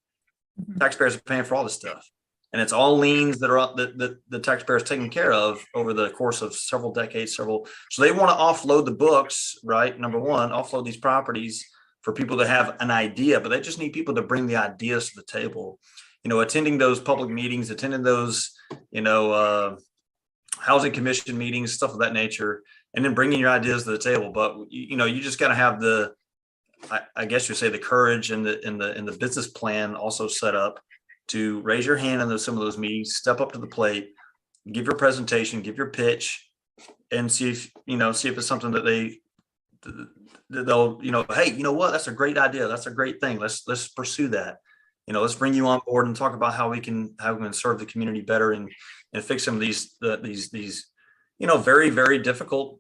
Taxpayers are paying for all this stuff. And it's all liens that are that the taxpayers taking care of over the course of several decades, so they want to offload the books, right? Number one, offload these properties for people to have an idea, but they just need people to bring the ideas to the table. Attending those public meetings, attending those, housing commission meetings, stuff of that nature, and then bringing your ideas to the table. But you just got to have I guess you say the courage and the business plan also set up to raise your hand in some of those meetings, step up to the plate, give your presentation, give your pitch, and see if it's something that they'll, hey, you know what, that's a great idea. That's a great thing. Let's pursue that. Let's bring you on board and talk about how we can serve the community better and fix some of these very, very difficult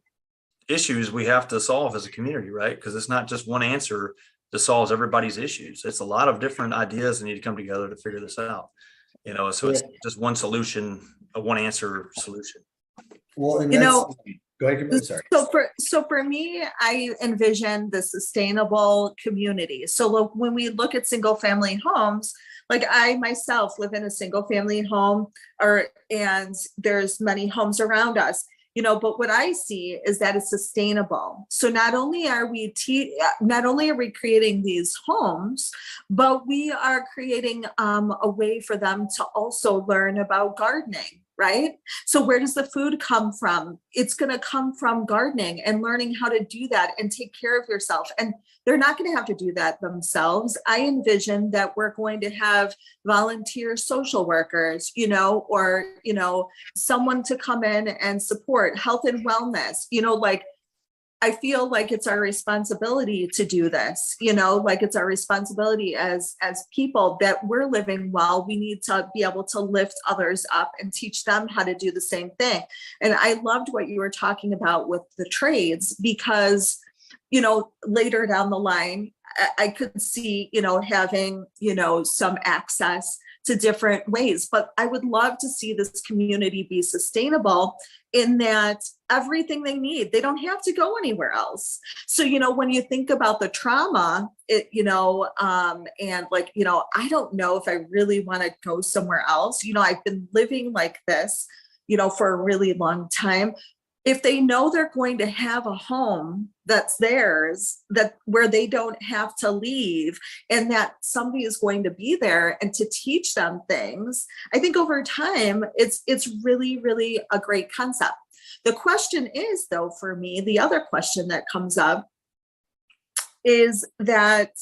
issues we have to solve as a community, right? Because it's not just one answer that solves everybody's issues. It's a lot of different ideas that need to come together to figure this out. So it's just one solution, a one answer solution. Well, and go ahead. Sorry. So for me, I envision the sustainable community. So when we look at single family homes, like I myself live in a single family home, and there's many homes around us. But what I see is that it's sustainable. So not only are we creating these homes, but we are creating a way for them to also learn about gardening, right? So where does the food come from? It's going to come from gardening and learning how to do that and take care of yourself. And they're not going to have to do that themselves. I envision that we're going to have volunteer social workers, or, someone to come in and support health and wellness, I feel like it's our responsibility to do this, it's our responsibility as people that we're living well. We need to be able to lift others up and teach them how to do the same thing. And I loved what you were talking about with the trades, because, later down the line, I could see, having, some access to different ways, but I would love to see this community be sustainable in that everything they need, they don't have to go anywhere else. So, when you think about the trauma, and I don't know if I really want to go somewhere else. I've been living like this, for a really long time. If they know they're going to have a home that's theirs, where they don't have to leave, and that somebody is going to be there and to teach them things, I think over time, it's really, really a great concept. The question is, though, for me, the other question that comes up is that,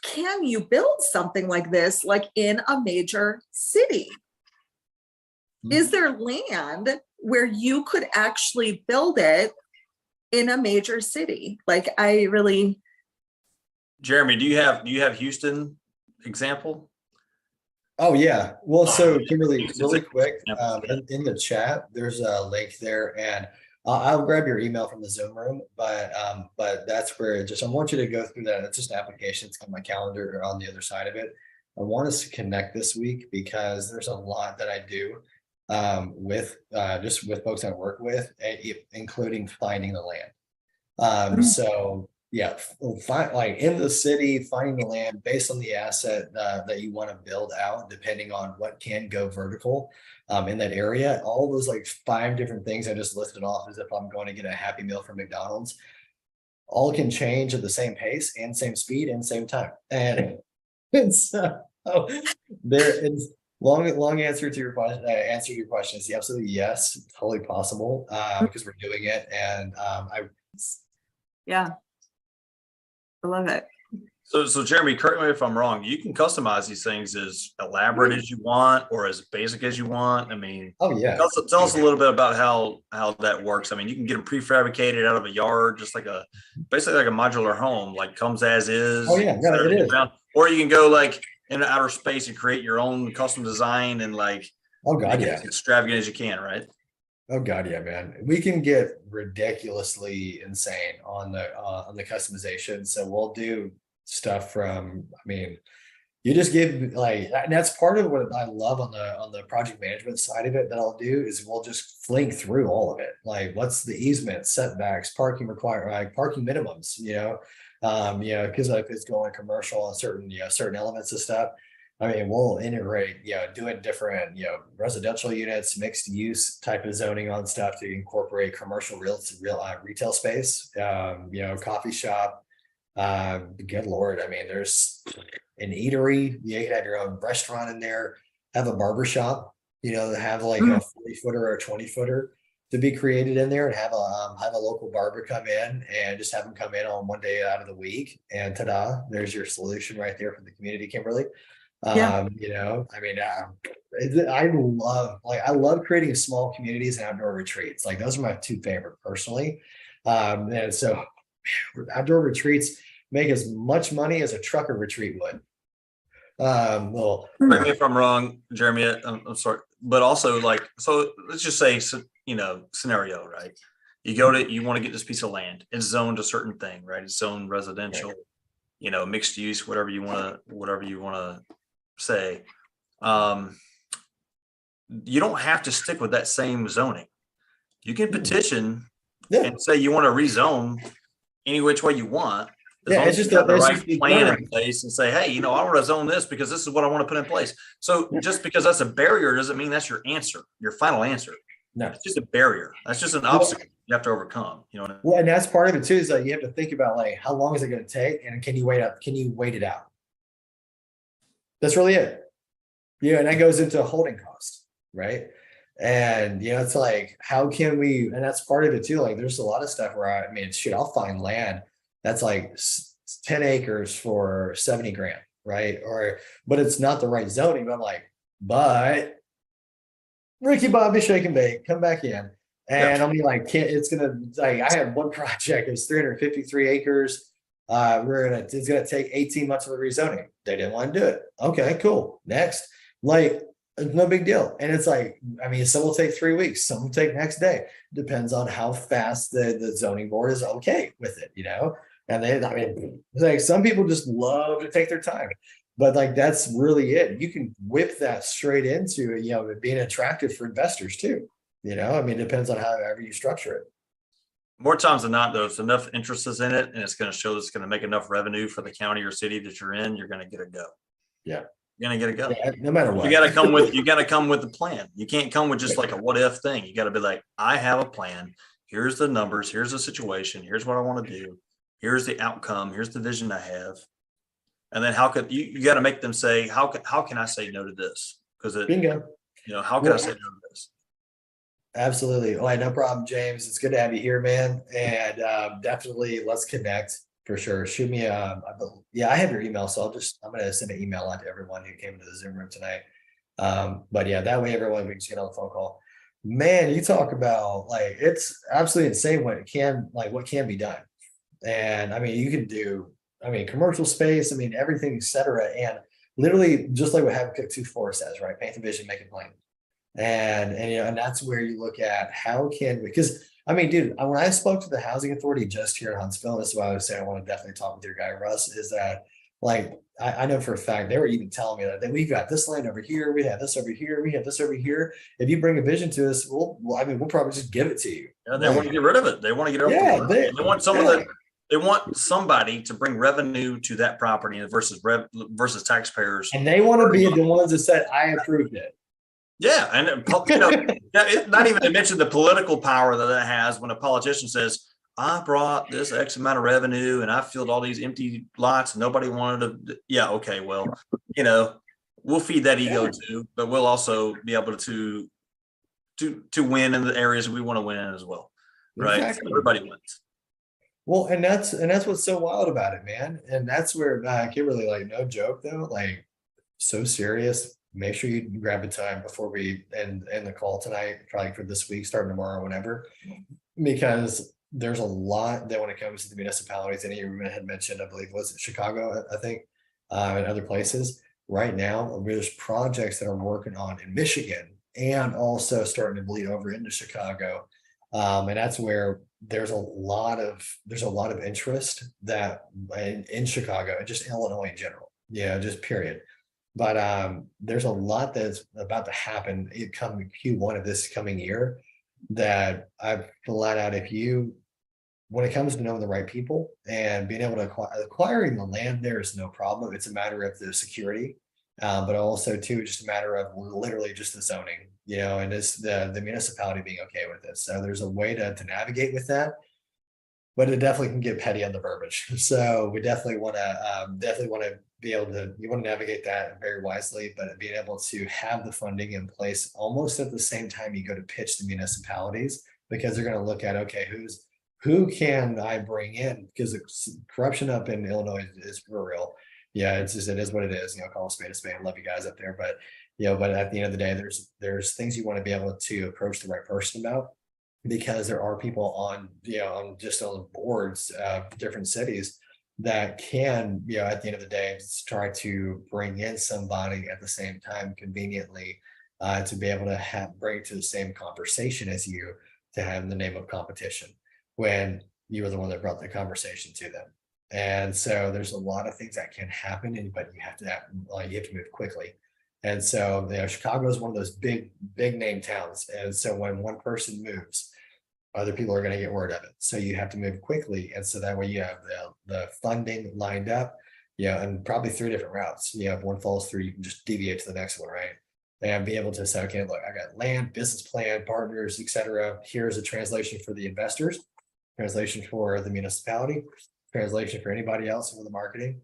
can you build something like this, like in a major city? Is there land where you could actually build it in a major city? Jeremy, do you have Houston example? Oh yeah. Well, so Kimberly, really quick, in the chat, there's a link there, and I'll grab your email from the Zoom room, but that's where I want you to go through that. It's just an application. It's got my calendar on the other side of it. I want us to connect this week because there's a lot that I do with folks I work with, including finding the land. So yeah, like in the city, finding the land based on the asset that you want to build out, depending on what can go vertical in that area. All those like 5 different things I just listed off as if I'm going to get a Happy Meal from McDonald's, all can change at the same pace and same speed and same time. And so there is. Long answer to your question. Is absolutely yes, totally possible because we're doing it, and I love it. So Jeremy, correct me if I'm wrong. You can customize these things as elaborate as you want or as basic as you want. I mean, Oh, yeah. tell us a little bit about how that works. I mean, you can get them prefabricated out of a yard, just like basically like a modular home, like comes as is. Oh, yeah, no, it is. Or you can go like in outer space and create your own custom design and like, Oh, God, make it yeah. as extravagant as you can, right? Oh, God, yeah, man. We can get ridiculously insane on the customization. So we'll do stuff from, I mean, you just give like, and that's part of what I love on the project management side of it that I'll do is we'll just fling through all of it. Like, what's the easement, setbacks, parking like parking minimums, because if it's going commercial on certain elements of stuff. I mean, we'll integrate, doing different, residential units, mixed use type of zoning on stuff to incorporate commercial retail space, coffee shop. Good Lord. I mean, there's an eatery, you can have your own restaurant in there, have a barber shop, have like a 40-footer or a 20-footer to be created in there and have a local barber come in and just have them come in on one day out of the week. And ta-da, there's your solution right there for the community, Kimberly. Yeah. I mean, I love creating small communities and outdoor retreats. Like those are my two favorite personally. And so outdoor retreats make as much money as a trucker retreat would. Correct me if I'm wrong, Jeremy. I'm sorry, but also like, so let's just say, scenario, right? You want to get this piece of land. It's zoned a certain thing, right? It's zoned residential, mixed use, whatever you want to say. You don't have to stick with that same zoning. You can petition and say you want to rezone any which way you want. It's just the right plan in place and say, hey, I want to zone this because this is what I want to put in place. So just because that's a barrier doesn't mean that's your answer, your final answer. No, it's just a barrier. That's just an obstacle you have to overcome. Well, and that's part of it too, is that you have to think about like how long is it going to take, and can you wait it out? That's really it. And that goes into a holding cost, right? And it's like, how can we? And that's part of it too. Like, there's a lot of stuff where I'll find land that's like 10 acres for 70 grand, right? But it's not the right zoning. But I'm like, but Ricky Bobby shake and bake, come back in. And I'm like, I have one project, it's 353 acres. It's gonna take 18 months of the rezoning. They didn't want to do it. Okay, cool. Next. Like, no big deal. And it's like, some will take 3 weeks, some will take next day. Depends on how fast the zoning board is okay with it, And like some people just love to take their time. But like, that's really it. You can whip that straight into, it being attractive for investors too. It depends on however you structure it. More times than not, though, if enough interest is in it and it's going to show that it's going to make enough revenue for the county or city that you're in, you're going to get a go. Yeah. You're going to get a go. Yeah, no matter what. You got to come with a plan. You can't come with just like a what if thing. You got to be like, I have a plan. Here's the numbers. Here's the situation. Here's what I want to do. Here's the outcome. Here's the vision I have. And then how could you got to make them say, how can I say no to this? Because bingo. How can I say no to this? Absolutely. All right, no problem, James. It's good to have you here, man. And definitely let's connect for sure. Shoot me I have your email, so I'm gonna send an email out to everyone who came to the Zoom room tonight. But yeah, that way everyone we can just get on the phone call. Man, you talk about like, it's absolutely insane what can be done. And you can do commercial space, everything, etc. And literally just like what Habakkuk 2:4 says, right? Paint the vision, make it plain. And that's where you look at how can we, because dude, when I spoke to the housing authority just here in Huntsville, this is why I was saying I want to definitely talk with your guy Russ, is that like I know for a fact they were even telling me that we've got this land over here, we have this over here, we have this over here. If you bring a vision to us, we'll probably just give it to you. Yeah, they want to get rid of it. They want to get over it. They want someone that they want somebody to bring revenue to that property versus taxpayers. And they want to be the ones that said, I approved it. Yeah, and not even to mention the political power that it has when a politician says, I brought this X amount of revenue and I filled all these empty lots and nobody wanted to. Yeah, okay, well, we'll feed that ego too, but we'll also be able to win in the areas we want to win in as well, right? Exactly. Everybody wins. Well, and that's what's so wild about it, man. And that's where Kimberly, like, no joke though, like, so serious. Make sure you grab a time before we end the call tonight, probably for this week, starting tomorrow, whenever, because there's a lot that when it comes to the municipalities, and you had mentioned, I believe, was it Chicago, I think, and other places. Right now, there's projects that are working on in Michigan and also starting to bleed over into Chicago. And that's where there's a lot of interest that in Chicago and just Illinois in general, just period. But there's a lot that's about to happen it coming Q1 of this coming year that I've flat out, if you, when it comes to knowing the right people and being able to acquiring the land, there is no problem. It's a matter of the security, but also too just a matter of literally just the zoning, and it's the municipality being okay with it. So there's a way to navigate with that, but it definitely can get petty on the verbiage. So we definitely want to be able to, you want to navigate that very wisely, but being able to have the funding in place almost at the same time you go to pitch the municipalities, because they're going to look at, okay, who can I bring in? Because the corruption up in Illinois is for real. Yeah, it is what it is. Call a spade a spade. Love you guys up there, but but at the end of the day, there's things you want to be able to approach the right person about, because there are people on just on boards of different cities that can at the end of the day try to bring in somebody at the same time conveniently, to be able to bring to the same conversation as you, to have in the name of competition when you were the one that brought the conversation to them. And so there's a lot of things that can happen, but you have to move quickly. And so Chicago is one of those big name towns, and so when one person moves, other people are going to get word of it. So you have to move quickly. And so that way you have the funding lined up, and probably 3 different routes. If one falls through, you can just deviate to the next one, right? And be able to say, okay, look, I got land, business plan, partners, etc. Here's a translation for the investors, translation for the municipality, translation for anybody else for the marketing.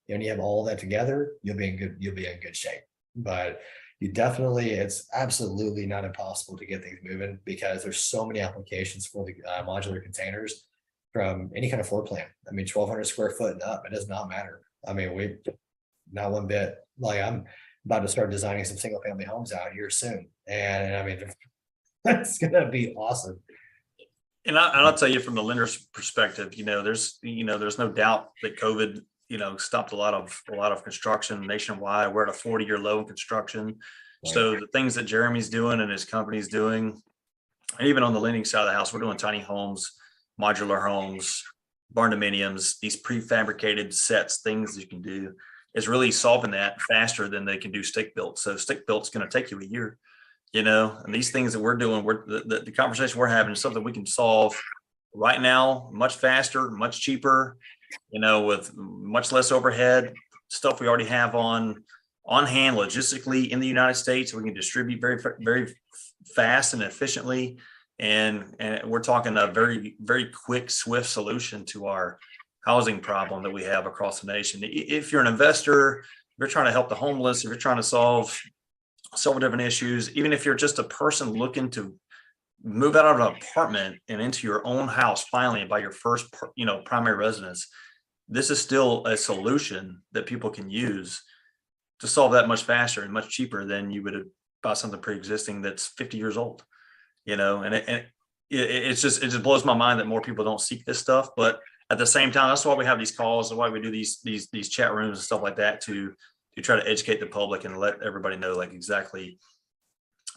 And you have all that together, you'll be in good shape. But it's absolutely not impossible to get things moving, because there's so many applications for the modular containers from any kind of floor plan. I mean, 1,200 square foot and up, it does not matter. I mean, not one bit. Like, I'm about to start designing some single family homes out here soon. And I mean, that's going to be awesome. And I'll tell you from the lender's perspective, there's no doubt that COVID, stopped a lot of construction nationwide. We're at a 40-year low in construction. Right. So the things that Jeremy's doing and his company's doing, and even on the lending side of the house, we're doing tiny homes, modular homes, barn dominiums, these prefabricated sets, things that you can do, is really solving that faster than they can do stick built. So stick built's going to take you a year, and these things that we're doing, the conversation we're having is something we can solve right now, much faster, much cheaper, with much less overhead, stuff we already have on hand logistically in the United States. We can distribute very, very fast and efficiently. And we're talking a very, very quick, swift solution to our housing problem that we have across the nation. If you're an investor, if you're trying to help the homeless, if you're trying to solve several different issues, even if you're just a person looking to move out of an apartment and into your own house finally and buy your first, primary residence, this is still a solution that people can use to solve that much faster and much cheaper than you would have bought something pre-existing that's 50 years old, and it just blows my mind that more people don't seek this stuff. But at the same time, that's why we have these calls, that's why we do these chat rooms and stuff like that, to try to educate the public and let everybody know, like, exactly,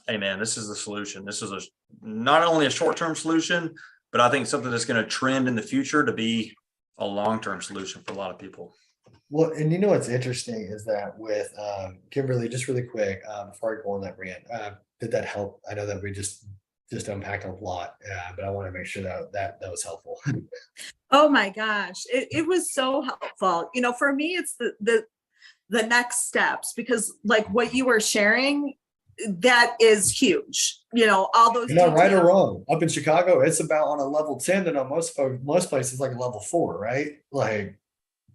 hey man, this is the solution. This is not only a short-term solution, but I think something that's going to trend in the future to be a long-term solution for a lot of people. Well, and what's interesting is that with Kimberly, just really quick, before I go on that rant, did that help? I know that we just unpacked a lot, but I want to make sure that was helpful. Oh my gosh, it was so helpful. For me, it's the next steps, because like what you were sharing, that is huge. All those. You're not right or wrong. Up in Chicago, it's about on a level 10, and on most places like a level 4, right? Like.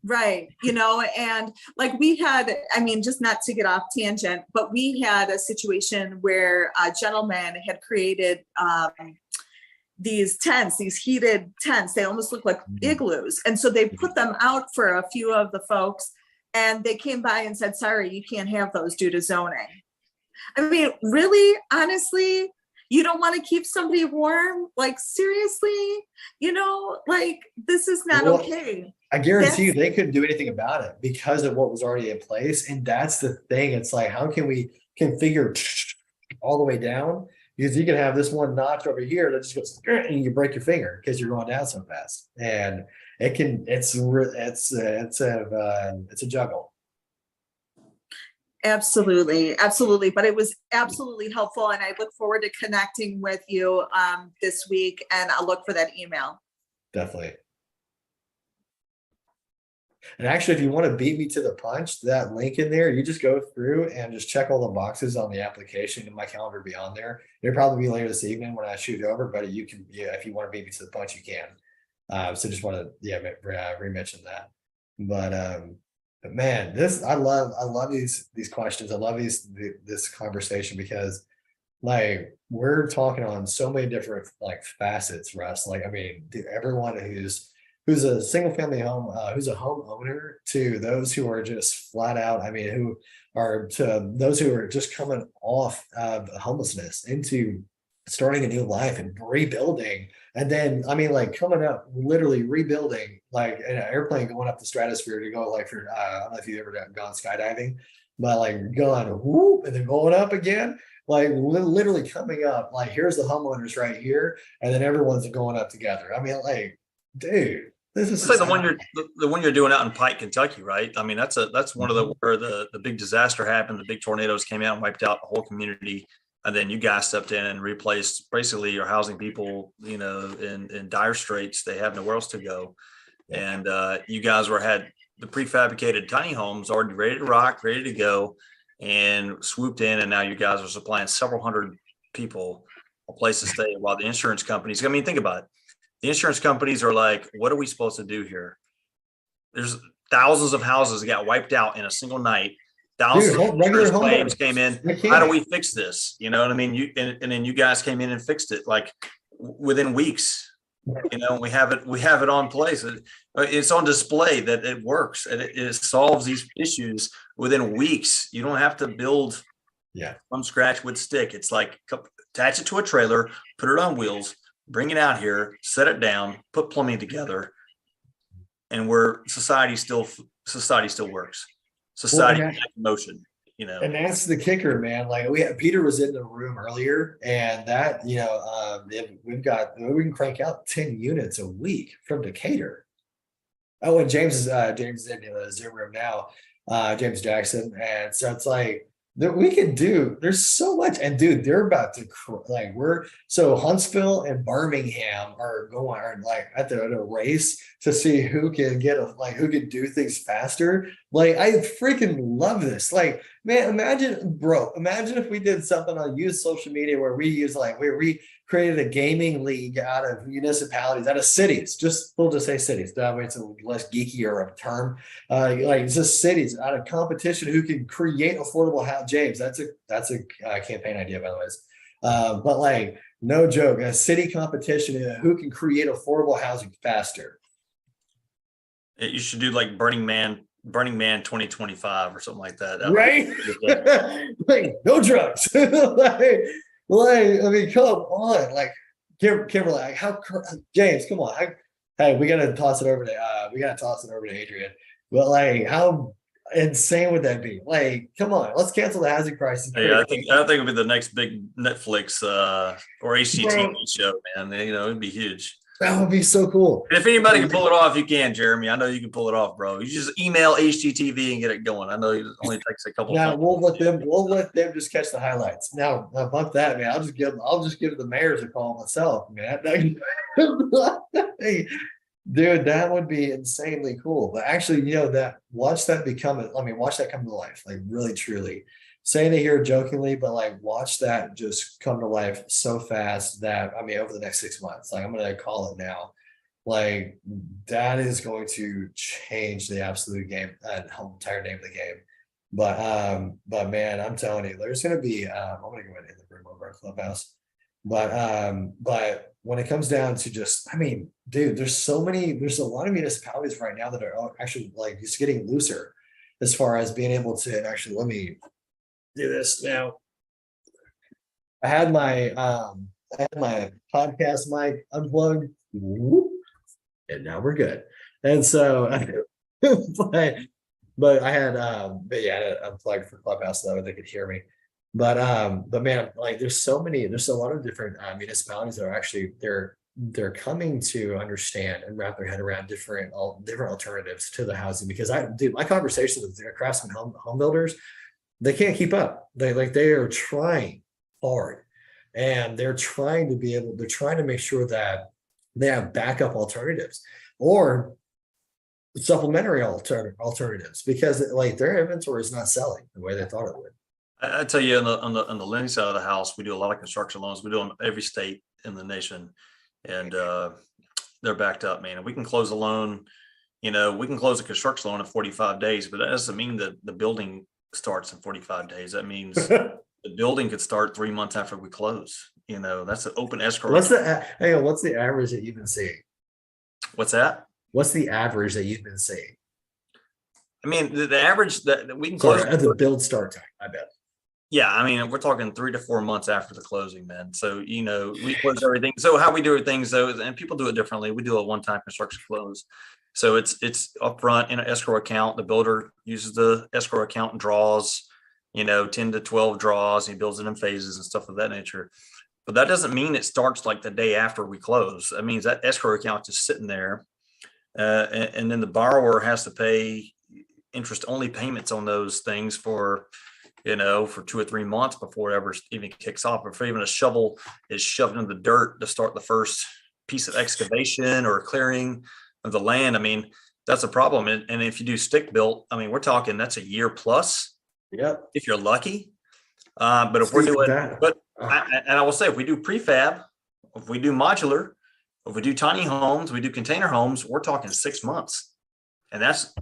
Right. And like we had, just not to get off tangent, but we had a situation where a gentleman had created, these tents, these heated tents. They almost look like igloos. And so they put them out for a few of the folks, and they came by and said, sorry, you can't have those due to zoning. I mean, really, honestly, you don't want to keep somebody warm? Like, seriously, like, this is not okay. I guarantee you they couldn't do anything about it because of what was already in place. And that's the thing. It's like, how can we configure all the way down? Because you can have this one notch over here that just goes and you break your finger because you're going down so fast. And it's a juggle. Absolutely. But it was absolutely helpful. And I look forward to connecting with you this week, and I'll look for that email. Definitely. And actually, if you want to beat me to the punch, that link in there, you just go through and just check all the boxes on the application, and my calendar will be on there. It'll probably be later this evening when I shoot over, but you can, if you want to beat me to the punch, you can. So just want to, re-mention that. But man, I love these questions. I love this conversation because, like, we're talking on so many different like facets, Russ. Like, I mean, everyone who's a single family home, who's a homeowner, to those who are just flat out, I mean, who are to those who are just coming off of homelessness into starting a new life and rebuilding. And then, I mean, like, coming up, literally rebuilding, like an airplane going up the stratosphere to go, like, for, I don't know if you've ever gone skydiving, but like going whoop and then going up again, like literally coming up, like, here's the homeowners right here. And then everyone's going up together. I mean, like, dude, this is like the one you're doing out in Pike, Kentucky, right? I mean, that's one of the where the big disaster happened. The big tornadoes came out and wiped out the whole community, and then you guys stepped in and replaced. Basically, you're housing people, in dire straits. They have nowhere else to go, and you guys had the prefabricated tiny homes already ready to rock, ready to go, and swooped in, and now you guys are supplying several hundred people a place to stay. While the insurance companies, I mean, think about it. The insurance companies are like, what are we supposed to do here? There's thousands of houses that got wiped out in a single night. Thousands of insurance claims came in. How do we fix this? You know what I mean? And then you guys came in and fixed it like within weeks. We have it on place. It's on display that it works, and it solves these issues within weeks. You don't have to build from scratch with stick. It's like attach it to a trailer, put it on wheels, bring it out here, set it down, put plumbing together, and where society still works. Society in motion, And that's the kicker, man. Like, Peter was in the room earlier, and that, we can crank out 10 units a week from Decatur. Oh, and James is in the Zoom room now, James Jackson. And so it's like, that we can do, there's so much. And dude, they're about to so Huntsville and Birmingham are like at a race to see who can who can do things faster. Like, I freaking love this. Like, man, imagine if we did something on youth social media where we created a gaming league out of municipalities, out of cities. We'll just say cities. That way it's a less geeky or a term. Like, just cities out of competition who can create affordable housing. James, that's a campaign idea, by the way. But like, no joke, a city competition who can create affordable housing faster. You should do like Burning Man 2025 or something like that. Right? Like, no drugs. I mean, come on, like, Kimberly, like, James, come on. Hey, we gotta toss it over to Adrian. But like, how insane would that be? Like, come on, let's cancel the housing crisis. Yeah, I think it'll be the next big Netflix or HGTV show, man. It'd be huge. That would be so cool. And if anybody can pull it off, you can, Jeremy. I know you can pull it off, bro. You just email HGTV and get it going. I know it only takes a couple. Now we'll let them just catch the highlights. Now, bump that, man. I'll just give the mayors a call myself, man. Dude, that would be insanely cool. But actually, watch that come to life, like, really, truly. Saying it here jokingly, but like, watch that just come to life so fast that, over the next 6 months, like, I'm going to call it now. Like, that is going to change the absolute game and entire name of the game. But man, I'm telling you, there's going to be, I'm going to go in the room over our clubhouse. But when it comes down to just, I mean, dude, there's a lot of municipalities right now that are actually like just getting looser as far as being able to actually, let me do this now. I had my podcast mic unplugged, whoop, and now we're good. And so, but I had but yeah, I had it unplugged for Clubhouse so that they could hear me. But man, like there's a lot of different municipalities that are actually they're coming to understand and wrap their head around different alternatives to the housing, because my conversations with the craftsman home builders, they can't keep up. They are trying hard, and they're trying to make sure that they have backup alternatives or supplementary alternatives, because like their inventory is not selling the way they thought it would. I tell you, on the lending side of the house, we do a lot of construction loans. We do them every state in the nation, and they're backed up, man. And we can close a loan, we can close a construction loan in 45 days, but that doesn't mean that the building starts in 45 days. That means the building could start 3 months after we close. That's an open escrow. What's the average that you've been seeing? What's that? What's the average that you've been seeing? I mean, the average that we can Sorry, close at the build start time, I bet. Yeah, I mean, we're talking 3 to 4 months after the closing, man. So, we close everything. So how we do things though, and people do it differently. We do a one-time construction close. So it's upfront in an escrow account. The builder uses the escrow account and draws, 10 to 12 draws, and he builds it in phases and stuff of that nature. But that doesn't mean it starts like the day after we close. That means that escrow account is sitting there. And then the borrower has to pay interest only payments on those things for 2 or 3 months before it ever even kicks off. Or if even a shovel is shoved into the dirt to start the first piece of excavation or clearing of the land, I mean, that's a problem. And if you do stick built, I mean, we're talking that's a year plus. Yep. If you're lucky. But if we're doing that, I will say, if we do prefab, if we do modular, if we do tiny homes, we do container homes, we're talking 6 months. And that's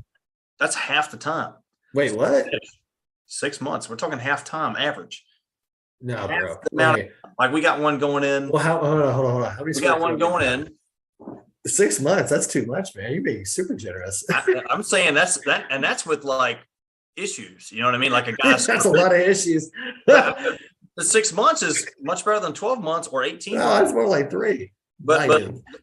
half the time. Wait, what? 6 months. We're talking half time average. No, bro. Okay. Like we got one going in. Well, hold on. How many we got one going in. 6 months. That's too much, man. You're being super generous. I'm saying that's with like issues. You know what I mean? Like a guy. That's a lot of issues. The 6 months is much better than 12 months or 18 months. No, it's more like 3. But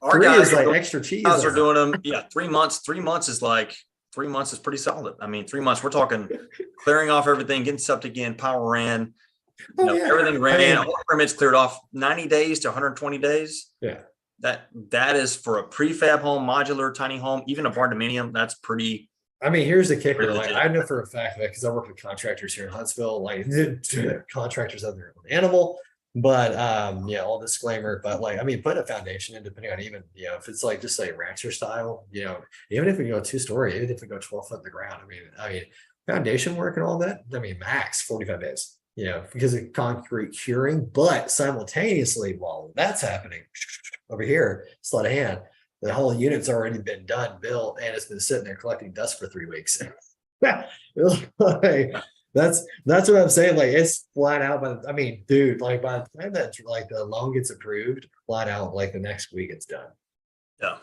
our 3 guys is like extra cheese. Guys are doing them. Yeah, 3 months. 3 months is like 3 months is pretty solid. I mean, 3 months, we're talking clearing off everything, getting septic in, power ran, everything ran, all the permits cleared off 90 days to 120 days. Yeah. That is for a prefab home, modular, tiny home, even a barndominium. That's pretty. I mean, here's the kicker. Like, I know for a fact that because I work with contractors here in Huntsville, like contractors have their own animal. But all disclaimer, but like, I mean, put a foundation in, depending on even, if it's like just like rancher style, even if we go 2-story, even if we go 12 foot in the ground, I mean, foundation work and all that, I mean, max 45 days, because of concrete curing. But simultaneously, while that's happening over here, sleight of hand, the whole unit's already been done, built, and it's been sitting there collecting dust for 3 weeks. That's what I'm saying. Like, it's flat out. But I mean, dude, like by the time that like the loan gets approved, flat out, like the next week it's done. Yeah.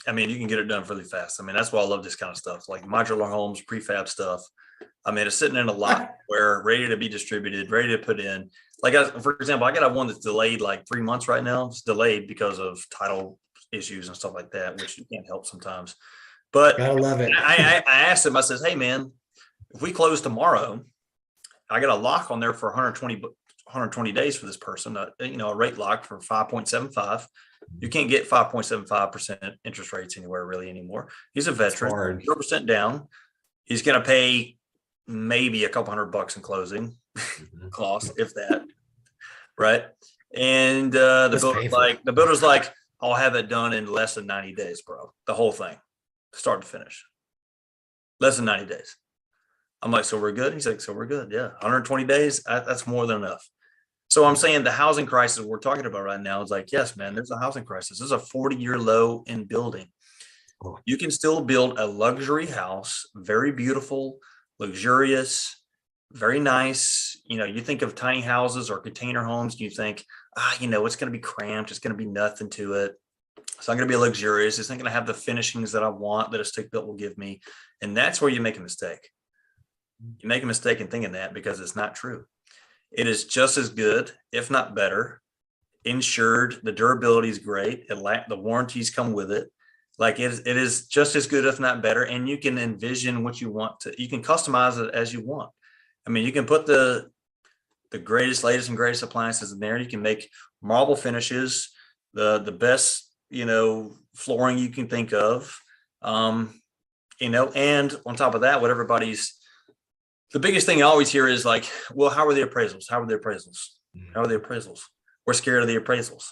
I mean, you can get it done really fast. I mean, that's why I love this kind of stuff, like modular homes, prefab stuff. I mean, it's sitting in a lot where ready to be distributed, ready to put in. Like, for example, I got one that's delayed like 3 months right now. It's delayed because of title issues and stuff like that, which you can't help sometimes. But gotta love it. I asked him, I says, hey man, if we close tomorrow, I got a lock on there for 120 days for this person, a rate lock for 5.75. You can't get 5.75% interest rates anywhere really anymore. He's a veteran, 0% down. He's going to pay maybe a couple $100 in closing costs, if that. Right. And the builder's like, I'll have it done in less than 90 days, bro. The whole thing, start to finish. Less than 90 days. I'm like, so we're good? He's like, so we're good. Yeah. 120 days. That's more than enough. So I'm saying the housing crisis we're talking about right now is like, yes, man, there's a housing crisis. There's a 40-year low in building. You can still build a luxury house, very beautiful, luxurious, very nice. You think of tiny houses or container homes, you think, it's going to be cramped. It's going to be nothing to it. It's not going to be luxurious. It's not going to have the finishings that I want that a stick built will give me. And that's where you make a mistake. You make a mistake in thinking that, because it's not true. It is just as good, if not better, insured. The durability is great. The warranties come with it. Like it is just as good, if not better. And you can envision what you want to, you can customize it as you want. I mean, you can put the greatest, latest and greatest appliances in there. You can make marble finishes, the best, flooring you can think of. And on top of that, the biggest thing I always hear is like, well, how are the appraisals? How are the appraisals? How are the appraisals? We're scared of the appraisals.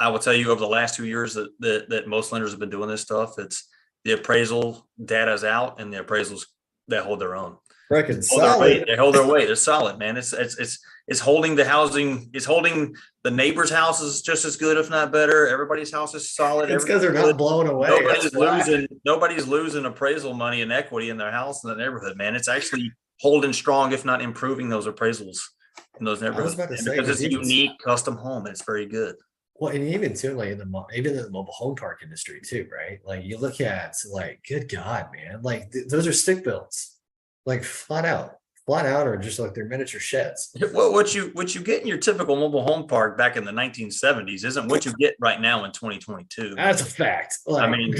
I will tell you, over the last 2 years that most lenders have been doing this stuff, it's the appraisal data's out, and the appraisals, they hold their own. Freaking solid. They hold their weight. They're solid, man. It's holding the housing. It's holding the neighbor's houses just as good, if not better. Everybody's house is solid. It's because they're not blown away. Nobody's losing appraisal money and equity in their house in the neighborhood, man. It's actually holding strong, if not improving those appraisals in those neighborhoods. Because it's a unique custom home, and it's very good. Well, and even too, like even in the mobile home park industry too, right? Like you look at, like, good God, man, like those are stick builds, like flat out, or just like they're miniature sheds. Well, what you get in your typical mobile home park back in the 1970s isn't what you get right now in 2022. That's a fact. Like, I mean,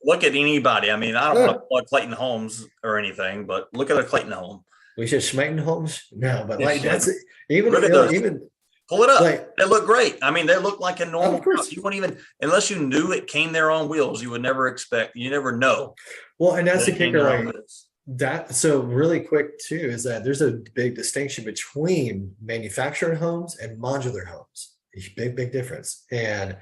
look at anybody. I mean, I don't want to plug Clayton Homes or anything, but look at a Clayton home. We should Schmaton homes. No, but like that's even pull it up. Like, they look great. I mean, they look like a normal house. You wouldn't even, unless you knew it came there on wheels, you would never expect, you never know. Well, and that's the kicker, like that. So really quick too, is that there's a big distinction between manufactured homes and modular homes. Big difference. And,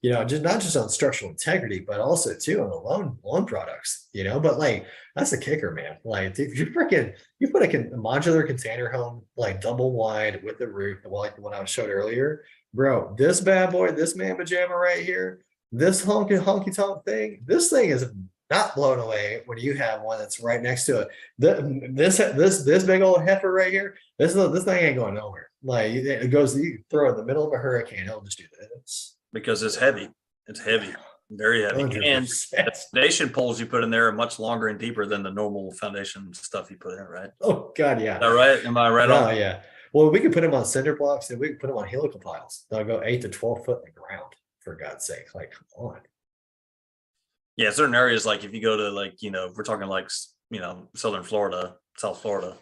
just not just on structural integrity, but also too on the loan products, but like, that's the kicker, man. Like if you put a modular container home, like double wide with the roof, like the one I showed earlier, bro, this bad boy, this man pajama right here, this honky tonk thing, this thing is not blown away when you have one that's right next to it. This big old heifer right here, this thing ain't going nowhere. Like it goes, you throw it in the middle of a hurricane, it'll just do this. Because it's heavy. It's heavy, very heavy. 100%. And the foundation poles you put in there are much longer and deeper than the normal foundation stuff you put in, right? Oh God, yeah. Is that right? Am I right on? Oh yeah. Well, we can put them on cinder blocks, and we can put them on helical piles. They'll go 8 to 12 foot in the ground, for God's sake. Like, come on. Yeah, certain areas, like if you go to if we're talking like southern Florida, South Florida,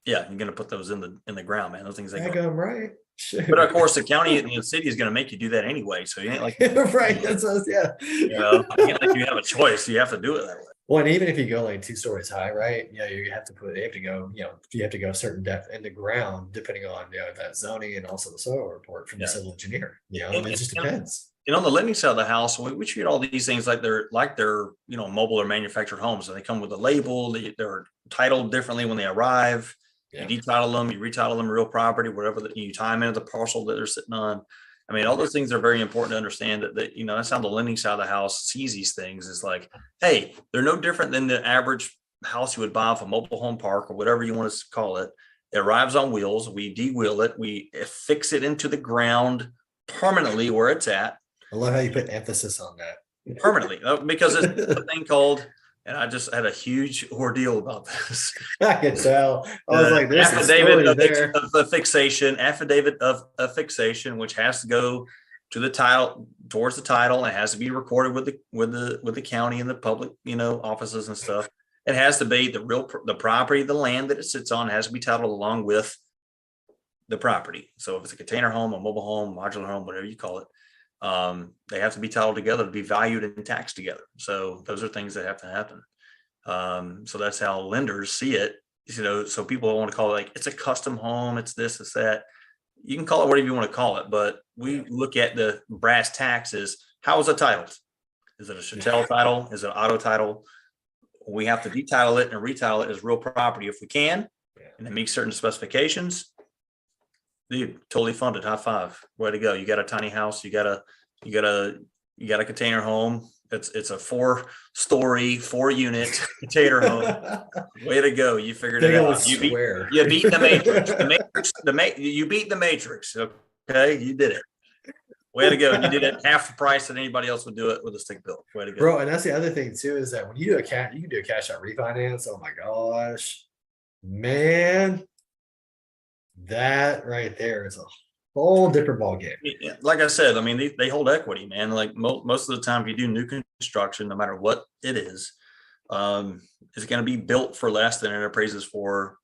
yeah, you're gonna put those in the ground, man. Those things I go right. Shoot. But of course, the county and the city is going to make you do that anyway. So you ain't like right. That's us, yeah. It's not like you have a choice. You have to do it that way. Well, and even if you go like 2 stories high, right? You have to go a certain depth in the ground, depending on that zoning and also the soil report from the civil engineer. It just depends. On the lending side of the house, we treat all these things like they're mobile or manufactured homes. And they come with a label. They're titled differently when they arrive. Yeah. You detitle them, you retitle them real property, whatever that you tie them into the parcel that they're sitting on. I mean, all those things are very important to understand that that's how the lending side of the house sees these things. Is like, hey, they're no different than the average house you would buy off a mobile home park or whatever you want to call it. It arrives on wheels. We de-wheel it. We fix it into the ground permanently where it's at. I love how you put emphasis on that. Permanently, because it's a thing called. And I just had a huge ordeal about this. I can tell. I was like, "This affidavit of fixation, which has to go to the title, towards the title, and has to be recorded with the county and the public, offices and stuff. It has to be the property, the land that it sits on has to be titled along with the property. So if it's a container home, a mobile home, modular home, whatever you call it. They have to be titled together to be valued and taxed together. So those are things that have to happen. So that's how lenders see it. So people want to call it like it's a custom home, it's this, it's that. You can call it whatever you want to call it, but we look at the brass tacks as how is it titled? Is it a chattel title? Is it an auto title? We have to detitle it and retitle it as real property if we can, and it meets certain specifications. Dude, totally funded. High five. Way to go. You got a tiny house. You got a container home. It's a 4-story, 4-unit container home. Way to go. You figured it out. You beat the matrix. You beat the matrix. Okay, you did it. Way to go. And you did it half the price that anybody else would do it with a stick built. Way to go. Bro, and that's the other thing too, is that when you do you can do a cash out refinance. Oh my gosh, man, that right there is a whole different ball game. Like I said, I mean, they hold equity, man. Like most of the time, if you do new construction, no matter what it is, it's going to be built for less than it appraises for,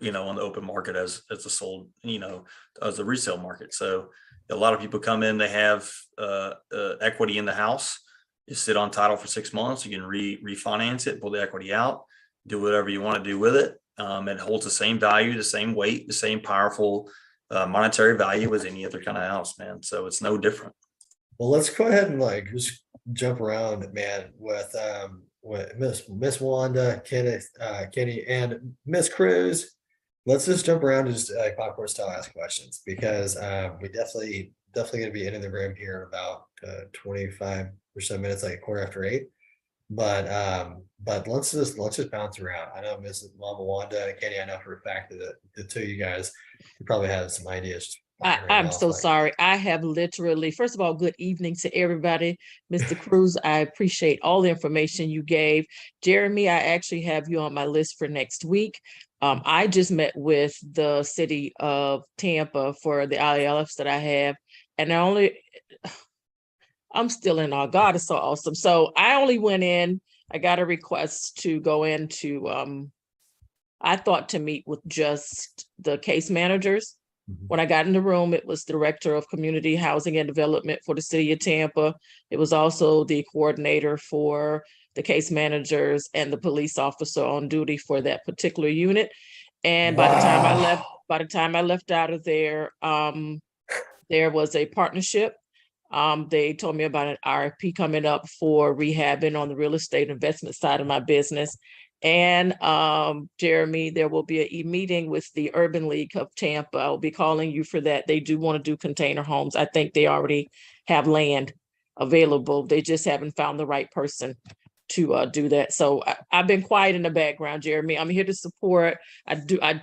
on the open market as a sold, as a resale market. So a lot of people come in, they have equity in the house. You sit on title for 6 months. You can refinance it, pull the equity out, do whatever you want to do with it. It holds the same value, the same weight, the same powerful monetary value as any other kind of house, man. So it's no different. Well, let's go ahead and just jump around, man, with Miss Wanda, Kenneth, Kenny, and Miss Cruz. Let's just jump around and just popcorn style ask questions, because we definitely going to be in the room here in about 25 or so minutes, like 8:15. But let's just bounce around. I know Miss Mama Wanda and Kenny, I know for a fact that the two of you guys, you probably have some ideas. I'm so sorry. I have literally, first of all, good evening to everybody. Mr. Cruz, I appreciate all the information you gave. Jeremy, I actually have you on my list for next week. I just met with the city of Tampa for the ILFs that I have, and I'm still in awe. God is so awesome. So I only went in, I got a request to go into, I thought to meet with just the case managers. When I got in the room, it was Director of Community Housing and Development for the city of Tampa. It was also the coordinator for the case managers and the police officer on duty for that particular unit. And by the time I left out of there, there was a partnership. They told me about an RFP coming up for rehabbing on the real estate investment side of my business. And Jeremy, there will be a meeting with the Urban League of Tampa. I'll be calling you for that. They do want to do container homes. I think they already have land available. They just haven't found the right person to do that. So I've been quiet in the background, Jeremy. I'm here to support. I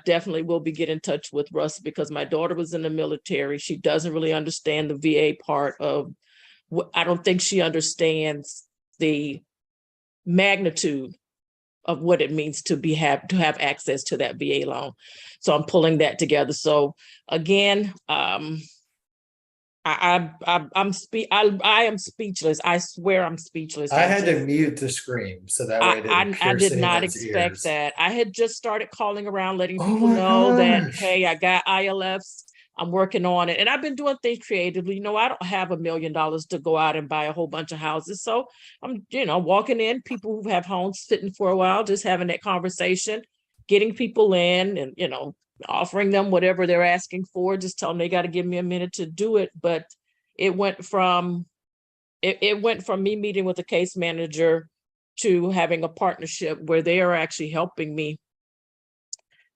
definitely will be getting in touch with Russ, because my daughter was in the military. She doesn't really understand the VA part of I don't think she understands the magnitude of what it means to have access to that VA loan. So I'm pulling that together. So again, I am speechless. I swear I'm speechless. I had to mute the scream so that way I did not expect that. I had just started calling around, letting people my know that, gosh. hey, I got ILFs. I'm working on it. And I've been doing things creatively. I don't have $1 million to go out and buy a whole bunch of houses. So I'm, walking in, people who have homes sitting for a while, just having that conversation, getting people in and, offering them whatever they're asking for, just tell them they got to give me a minute to do it. But it went from me meeting with a case manager to having a partnership where they are actually helping me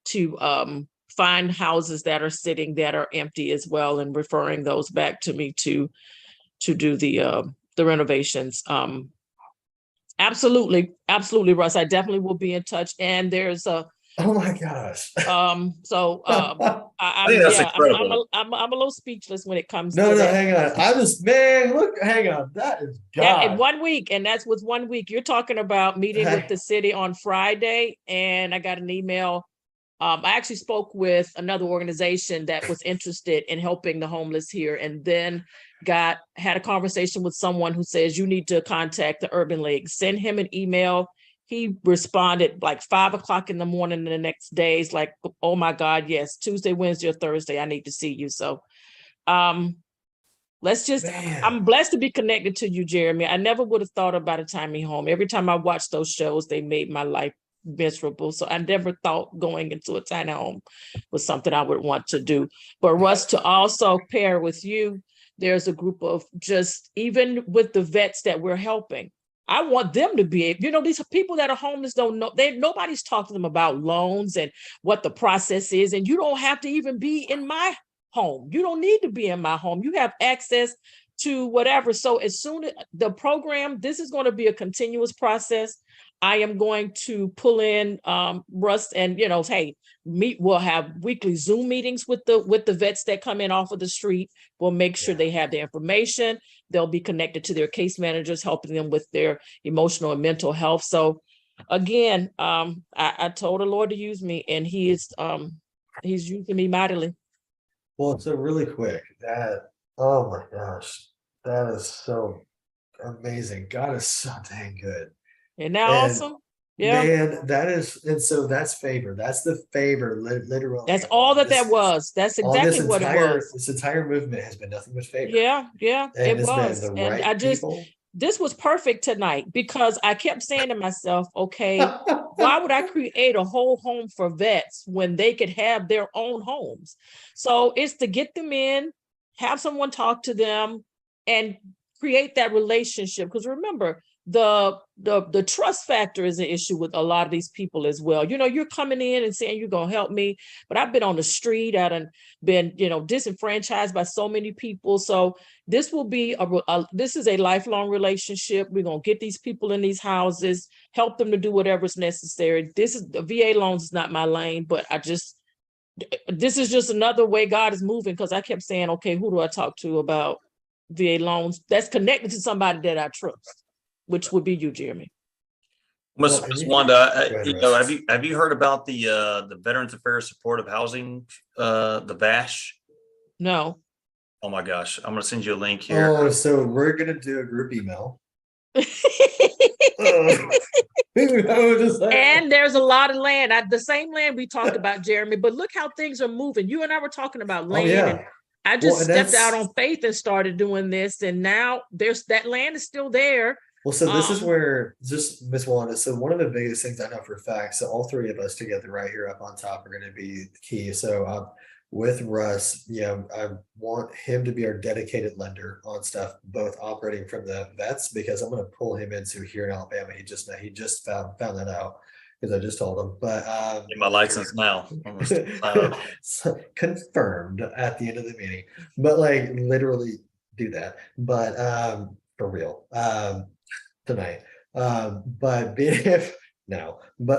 to find houses that are sitting that are empty as well, and referring those back to me to do the renovations. Absolutely, Russ. I definitely will be in touch. And there's oh my gosh. I think that's incredible. I'm a little speechless when it comes to No, that. hang on. Look, hang on. That is God. Yeah, in 1 week, and that's with 1 week. You're talking about meeting with the city on Friday, and I got an email. I actually spoke with another organization that was interested in helping the homeless here, and then had a conversation with someone who says you need to contact the Urban League. Send him an email. He responded like 5 o'clock in the morning the next day. He's like, oh my God, yes, Tuesday, Wednesday, or Thursday, I need to see you. So I'm blessed to be connected to you, Jeremy. I never would have thought about a tiny home. Every time I watched those shows, they made my life miserable. So I never thought going into a tiny home was something I would want to do. But Russ, to also pair with you, there's a group of even with the vets that we're helping, I want them to be, these people that are homeless don't know, nobody's talking to them about loans and what the process is. And you don't have to even be in my home. You don't need to be in my home. You have access to whatever. So as soon as the program, this is going to be a continuous process. I am going to pull in Russ and, hey, we'll have weekly Zoom meetings with the vets that come in off of the street. We'll make sure they have the information. They'll be connected to their case managers, helping them with their emotional and mental health. So again, I told the Lord to use me, and he's using me mightily. Well, so really quick, oh my gosh, that is so amazing. God is so dang good. And now And awesome. Yeah. Man, that is, and so that's favor. That's the favor, literally. That's all that was. That's exactly what it was. This entire movement has been nothing but favor. Yeah, And it was. The And right people. This was perfect tonight, because I kept saying to myself, okay, why would I create a whole home for vets when they could have their own homes? So it's to get them in, have someone talk to them, and create that relationship. Because remember, the trust factor is an issue with a lot of these people as well. You're coming in and saying you're gonna help me, but I've been on the street, I've been disenfranchised by so many people. So this will be this is a lifelong relationship. We're gonna get these people in these houses, help them to do whatever's necessary. This is the VA loans is not my lane, but this is just another way God is moving, because I kept saying, okay, who do I talk to about VA loans that's connected to somebody that I trust, which would be you, Jeremy. Miss Wanda, have you heard about the Veterans Affairs Supportive Housing, the VASH? No. Oh my gosh, I'm gonna send you a link here. Oh, so we're gonna do a group email. And there's a lot of land, the same land we talked about, Jeremy, but look how things are moving. You and I were talking about land. And I just stepped out on faith and started doing this, and now that land is still there. Well, so this is where, just Miss Wanda, so one of the biggest things I know for a fact, so all three of us together right here up on top are going to be the key. So with Russ, I want him to be our dedicated lender on stuff, both operating from the vets, because I'm going to pull him into here in Alabama. He just found that out, because I just told him. But get my license now. So, confirmed at the end of the meeting. But like literally do that. But for real. Tonight. But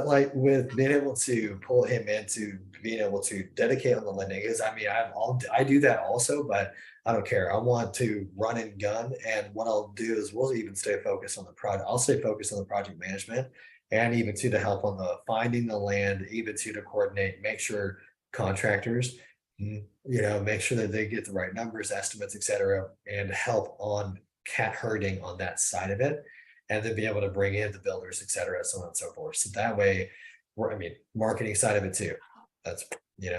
like with being able to pull him into being able to dedicate on the lending, because I do that also, but I don't care. I want to run and gun, and what I'll do is we'll even stay focused on the project. I'll stay focused on the project management, and even to help on the finding the land, even to coordinate, make sure contractors, make sure that they get the right numbers, estimates, etc., and help on cat herding on that side of it. And then be able to bring in the builders, et cetera, so on and so forth. So that way, marketing side of it too. That's,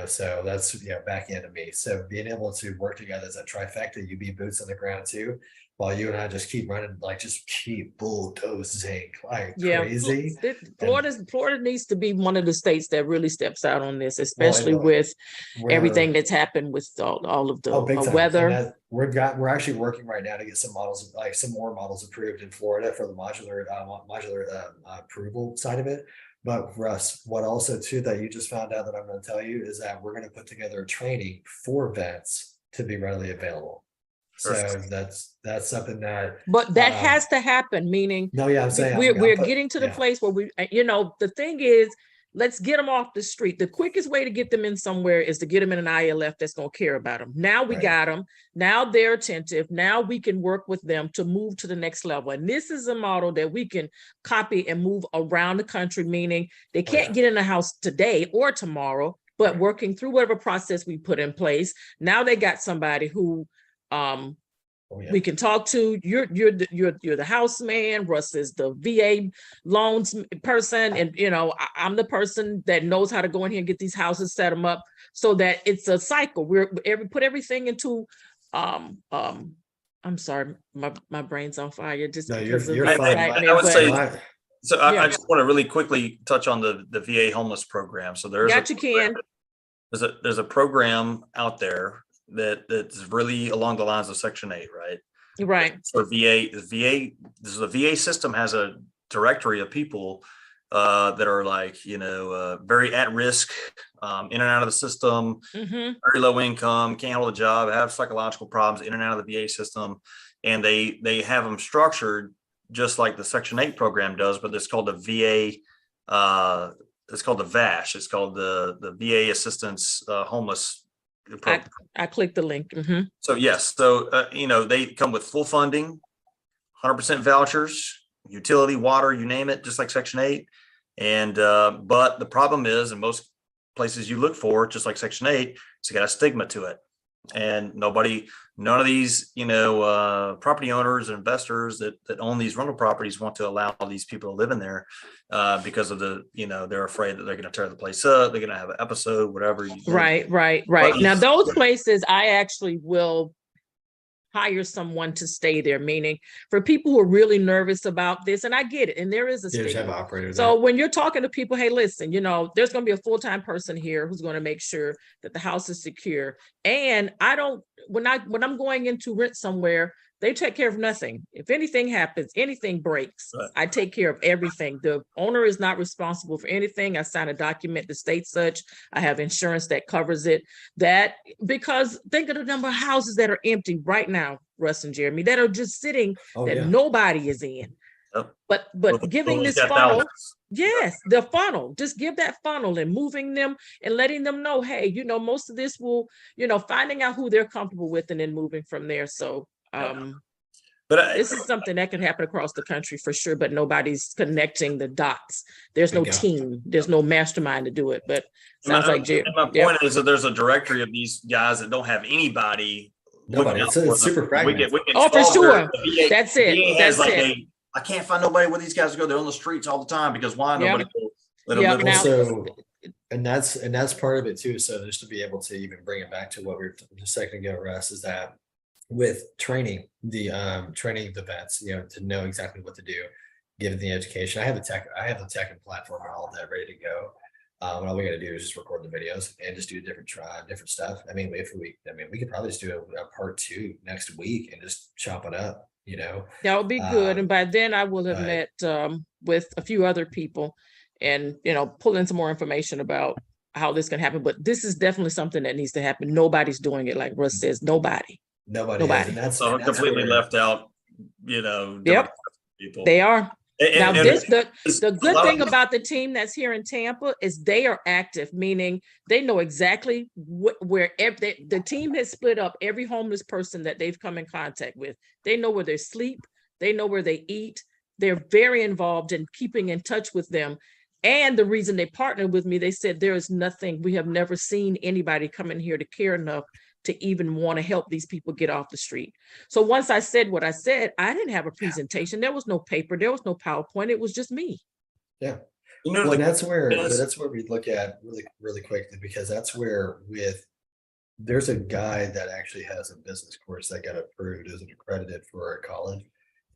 so that's, back end of me. So being able to work together as a trifecta, you be boots on the ground too, while you and I just keep running, just keep bulldozing like crazy. Florida needs to be one of the states that really steps out on this, especially with everything that's happened with all of the weather. We're actually working right now to get some models, some more models approved in Florida for the modular approval side of it. But Russ, what also too that you just found out that I'm going to tell you is that we're going to put together a training for vets to be readily available. So that's something that. But that has to happen. Meaning, I'm saying we're getting to the place where the thing is, let's get them off the street. The quickest way to get them in somewhere is to get them in an ILF that's going to care about them. Now we got them. Now they're attentive. Now we can work with them to move to the next level. And this is a model that we can copy and move around the country, meaning they can't get in the house today or tomorrow, but working through whatever process we put in place. Now they got somebody who we can talk to. You're the house man. Russ is the VA loans person, and I'm the person that knows how to go in here and get these houses, set them up, so that it's a cycle. Put everything into. I'm sorry, my brain's on fire just because you're of fine. I would say. So I just want to really quickly touch on the VA homeless program. So there's a program out there that's really along the lines of Section 8, right? Right. So the VA system has a directory of people that are very at risk, in and out of the system, very low income, can't hold a job, have psychological problems, in and out of the VA system, and they have them structured just like the Section 8 program does, but it's called the VA. It's called the VASH. It's called the VA Assistance Homeless Program. I clicked the link. Mhm. So yes, so they come with full funding, 100% vouchers, utility, water, you name it, just like Section 8. And but the problem is, in most places you look for, just like Section 8, it's got a stigma to it. And none of these, property owners and investors that own these rental properties want to allow these people to live in there because of they're afraid that they're going to tear the place up. They're going to have an episode, whatever. Right. Now, those places, I actually will hire someone to stay there, meaning for people who are really nervous about this, and I get it, and there is a They just have stigma. operators. So when you're talking to people, hey, listen, there's going to be a full-time person here who's going to make sure that the house is secure. And when I'm going in to rent somewhere, they take care of nothing. If anything happens, anything breaks, Right. I take care of everything. The owner is not responsible for anything. I sign a document that states such. I have insurance that covers it. Because think of the number of houses that are empty right now, Russ and Jeremy, that are just sitting that nobody is in. Yep. But giving this funnel, yes, the funnel, just give that funnel and moving them and letting them know, hey, most of this will, finding out who they're comfortable with and then moving from there. So this is something that can happen across the country for sure, but nobody's connecting the dots. There's no team, there's no mastermind to do it. But sounds like my point is that there's a directory of these guys that don't have anybody. Nobody. It's super fragmented. For sure. That's it. I can't find nobody where these guys go. They're on the streets all the time because why? Nobody will let them live. Also, and that's part of it too. So just to be able to even bring it back to what we were just a second ago, Russ, is that with training the vets, to know exactly what to do, given the education. I have the tech and platform and all of that ready to go. And all we got to do is just record the videos and just do different stuff. I mean, we could probably just do a part 2 next week and just chop it up. That would be good. And by then I will have met with a few other people and, pull in some more information about how this can happen. But this is definitely something that needs to happen. Nobody's doing it. Like Russ says, nobody. Nobody. And that's completely left out, Yep. people. They are. Now, the good thing of about the team that's here in Tampa is they are active, meaning they know exactly where the team has split up every homeless person that they've come in contact with. They know where they sleep. They know where they eat. They're very involved in keeping in touch with them. And the reason they partnered with me, they said, we have never seen anybody come in here to care enough to even want to help these people get off the street. So once I said what I said, I didn't have a presentation. There was no paper. There was no PowerPoint. It was just me. Yeah. Well, that's where we look at really quickly, because that's where there's a guy that actually has a business course that got approved as an accredited for a college.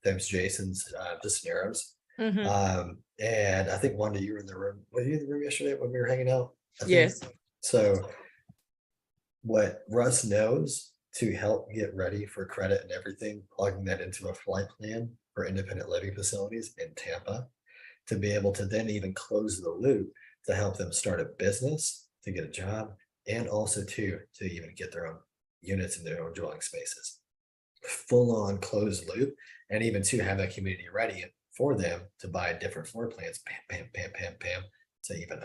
Name's Jason's Cisneros. Mhm. And I think Wanda, you were in the room. Were you in the room yesterday when we were hanging out? Yes. So what Russ knows to help get ready for credit and everything, plugging that into a flight plan for independent living facilities in Tampa, to be able to then even close the loop to help them start a business, to get a job, and also to even get their own units in their own dwelling spaces. Full on closed loop, and even to have that community ready for them to buy different floor plans, bam, to even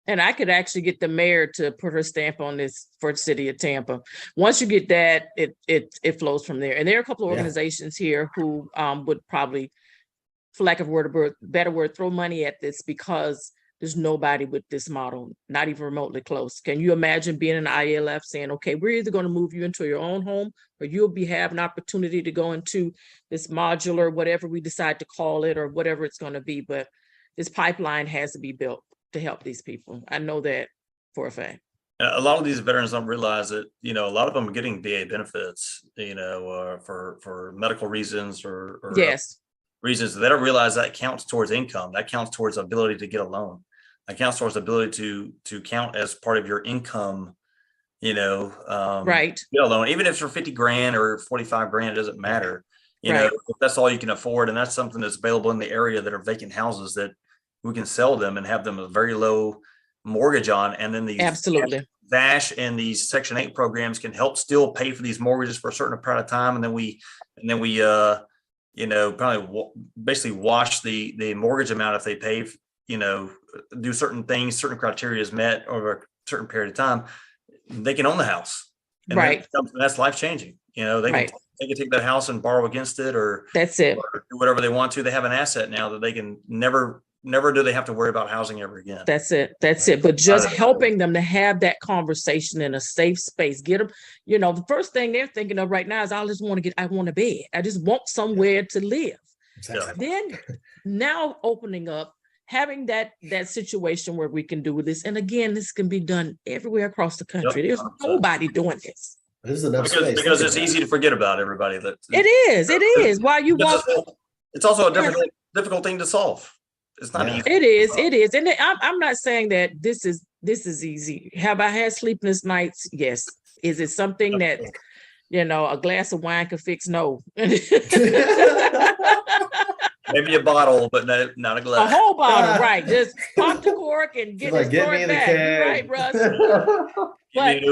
And I could actually get the mayor to put her stamp on this for the city of Tampa. Once you get that, it flows from there. And there are a couple of organizations here who would probably, for lack of a better word, throw money at this, because there's nobody with this model, not even remotely close. Can you imagine being an ILF saying, okay, we're either going to move you into your own home, or you'll have an opportunity to go into this modular, whatever we decide to call it, or whatever it's going to be. But this pipeline has to be built to help these people. I know that for a fact. A lot of these veterans don't realize that, a lot of them are getting VA benefits, for medical reasons or yes, reasons. They don't realize that counts towards income. That counts towards ability to get a loan. That counts towards ability to count as part of your income, right. Get a loan, even if it's for 50 grand or 45 grand, it doesn't matter. If that's all you can afford, and that's something that's available in the area that are vacant houses that we can sell them and have them a very low mortgage on. And then these absolutely VASH and these Section 8 programs can help still pay for these mortgages for a certain amount of time. And then we probably basically wash the mortgage amount if they pay, do certain things, certain criteria is met over a certain period of time, they can own the house. And Right. that's life changing. Right. They can take that house and borrow against it or That's it. do whatever they want to. They have an asset now that they can never do they have to worry about housing ever again. That's it. That's it. But just helping them to have that conversation in a safe space, get them, the first thing they're thinking of right now is I want a bed. I just want somewhere to live. Exactly. Then now opening up, having that situation where we can do this. And again, this can be done everywhere across the country. There's nobody doing this. This is enough because, space. because it's easy to forget about everybody. It is. While you want, it's also a difficult thing to solve. It's not easy. It is. And I'm not saying that this is easy. Have I had sleepless nights? Yes. Is it something that, a glass of wine could fix? No. Maybe a bottle, but not a glass. A whole bottle, right. Just pop the cork and get it get me stored in the back. can. Right, Russ? But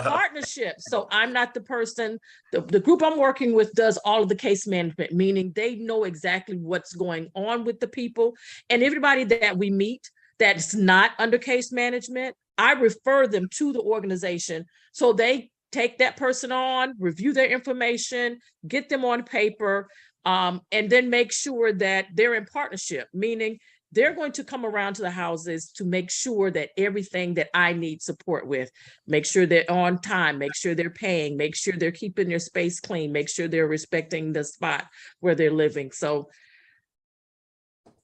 partnership. So I'm not the person, the group I'm working with does all of the case management, meaning they know exactly what's going on with the people. And everybody that we meet that's not under case management, I refer them to the organization. So they take that person on, review their information, get them on paper, and then make sure that they're in partnership, meaning they're going to come around to the houses to make sure that everything that I need support with, make sure they're on time, make sure they're paying, make sure they're keeping their space clean, make sure they're respecting the spot where they're living. So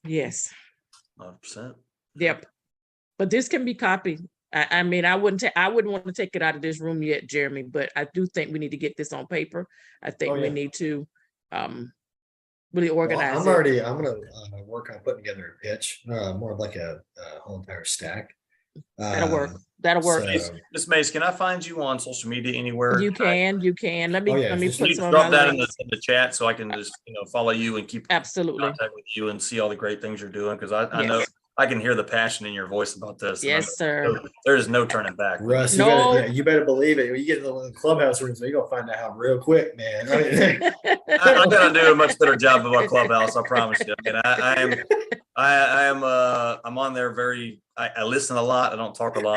yes. 100%. Yep. But this can be copied. I mean, I wouldn't want to take it out of this room yet, Jeremy, but I do think we need to get this on paper. I think we need to really organize I'm gonna work on putting together a pitch, more of like a whole entire stack. That'll work. So, Miss Mace, can I find you on social media anywhere? You can. Let me Just put need some to of drop my that in links. the chat so I can just follow you and keep Absolutely contact with you and see all the great things you're doing, because I Yes. know I can hear the passion in your voice about this. Yes, sir. There's no turning back. Russ, No. you better believe it. When you get in the clubhouse rooms, you're gonna find that out real quick, man. I'm gonna do a much better job about Clubhouse. I promise you. I mean, I'm on there I listen a lot. I don't talk a lot.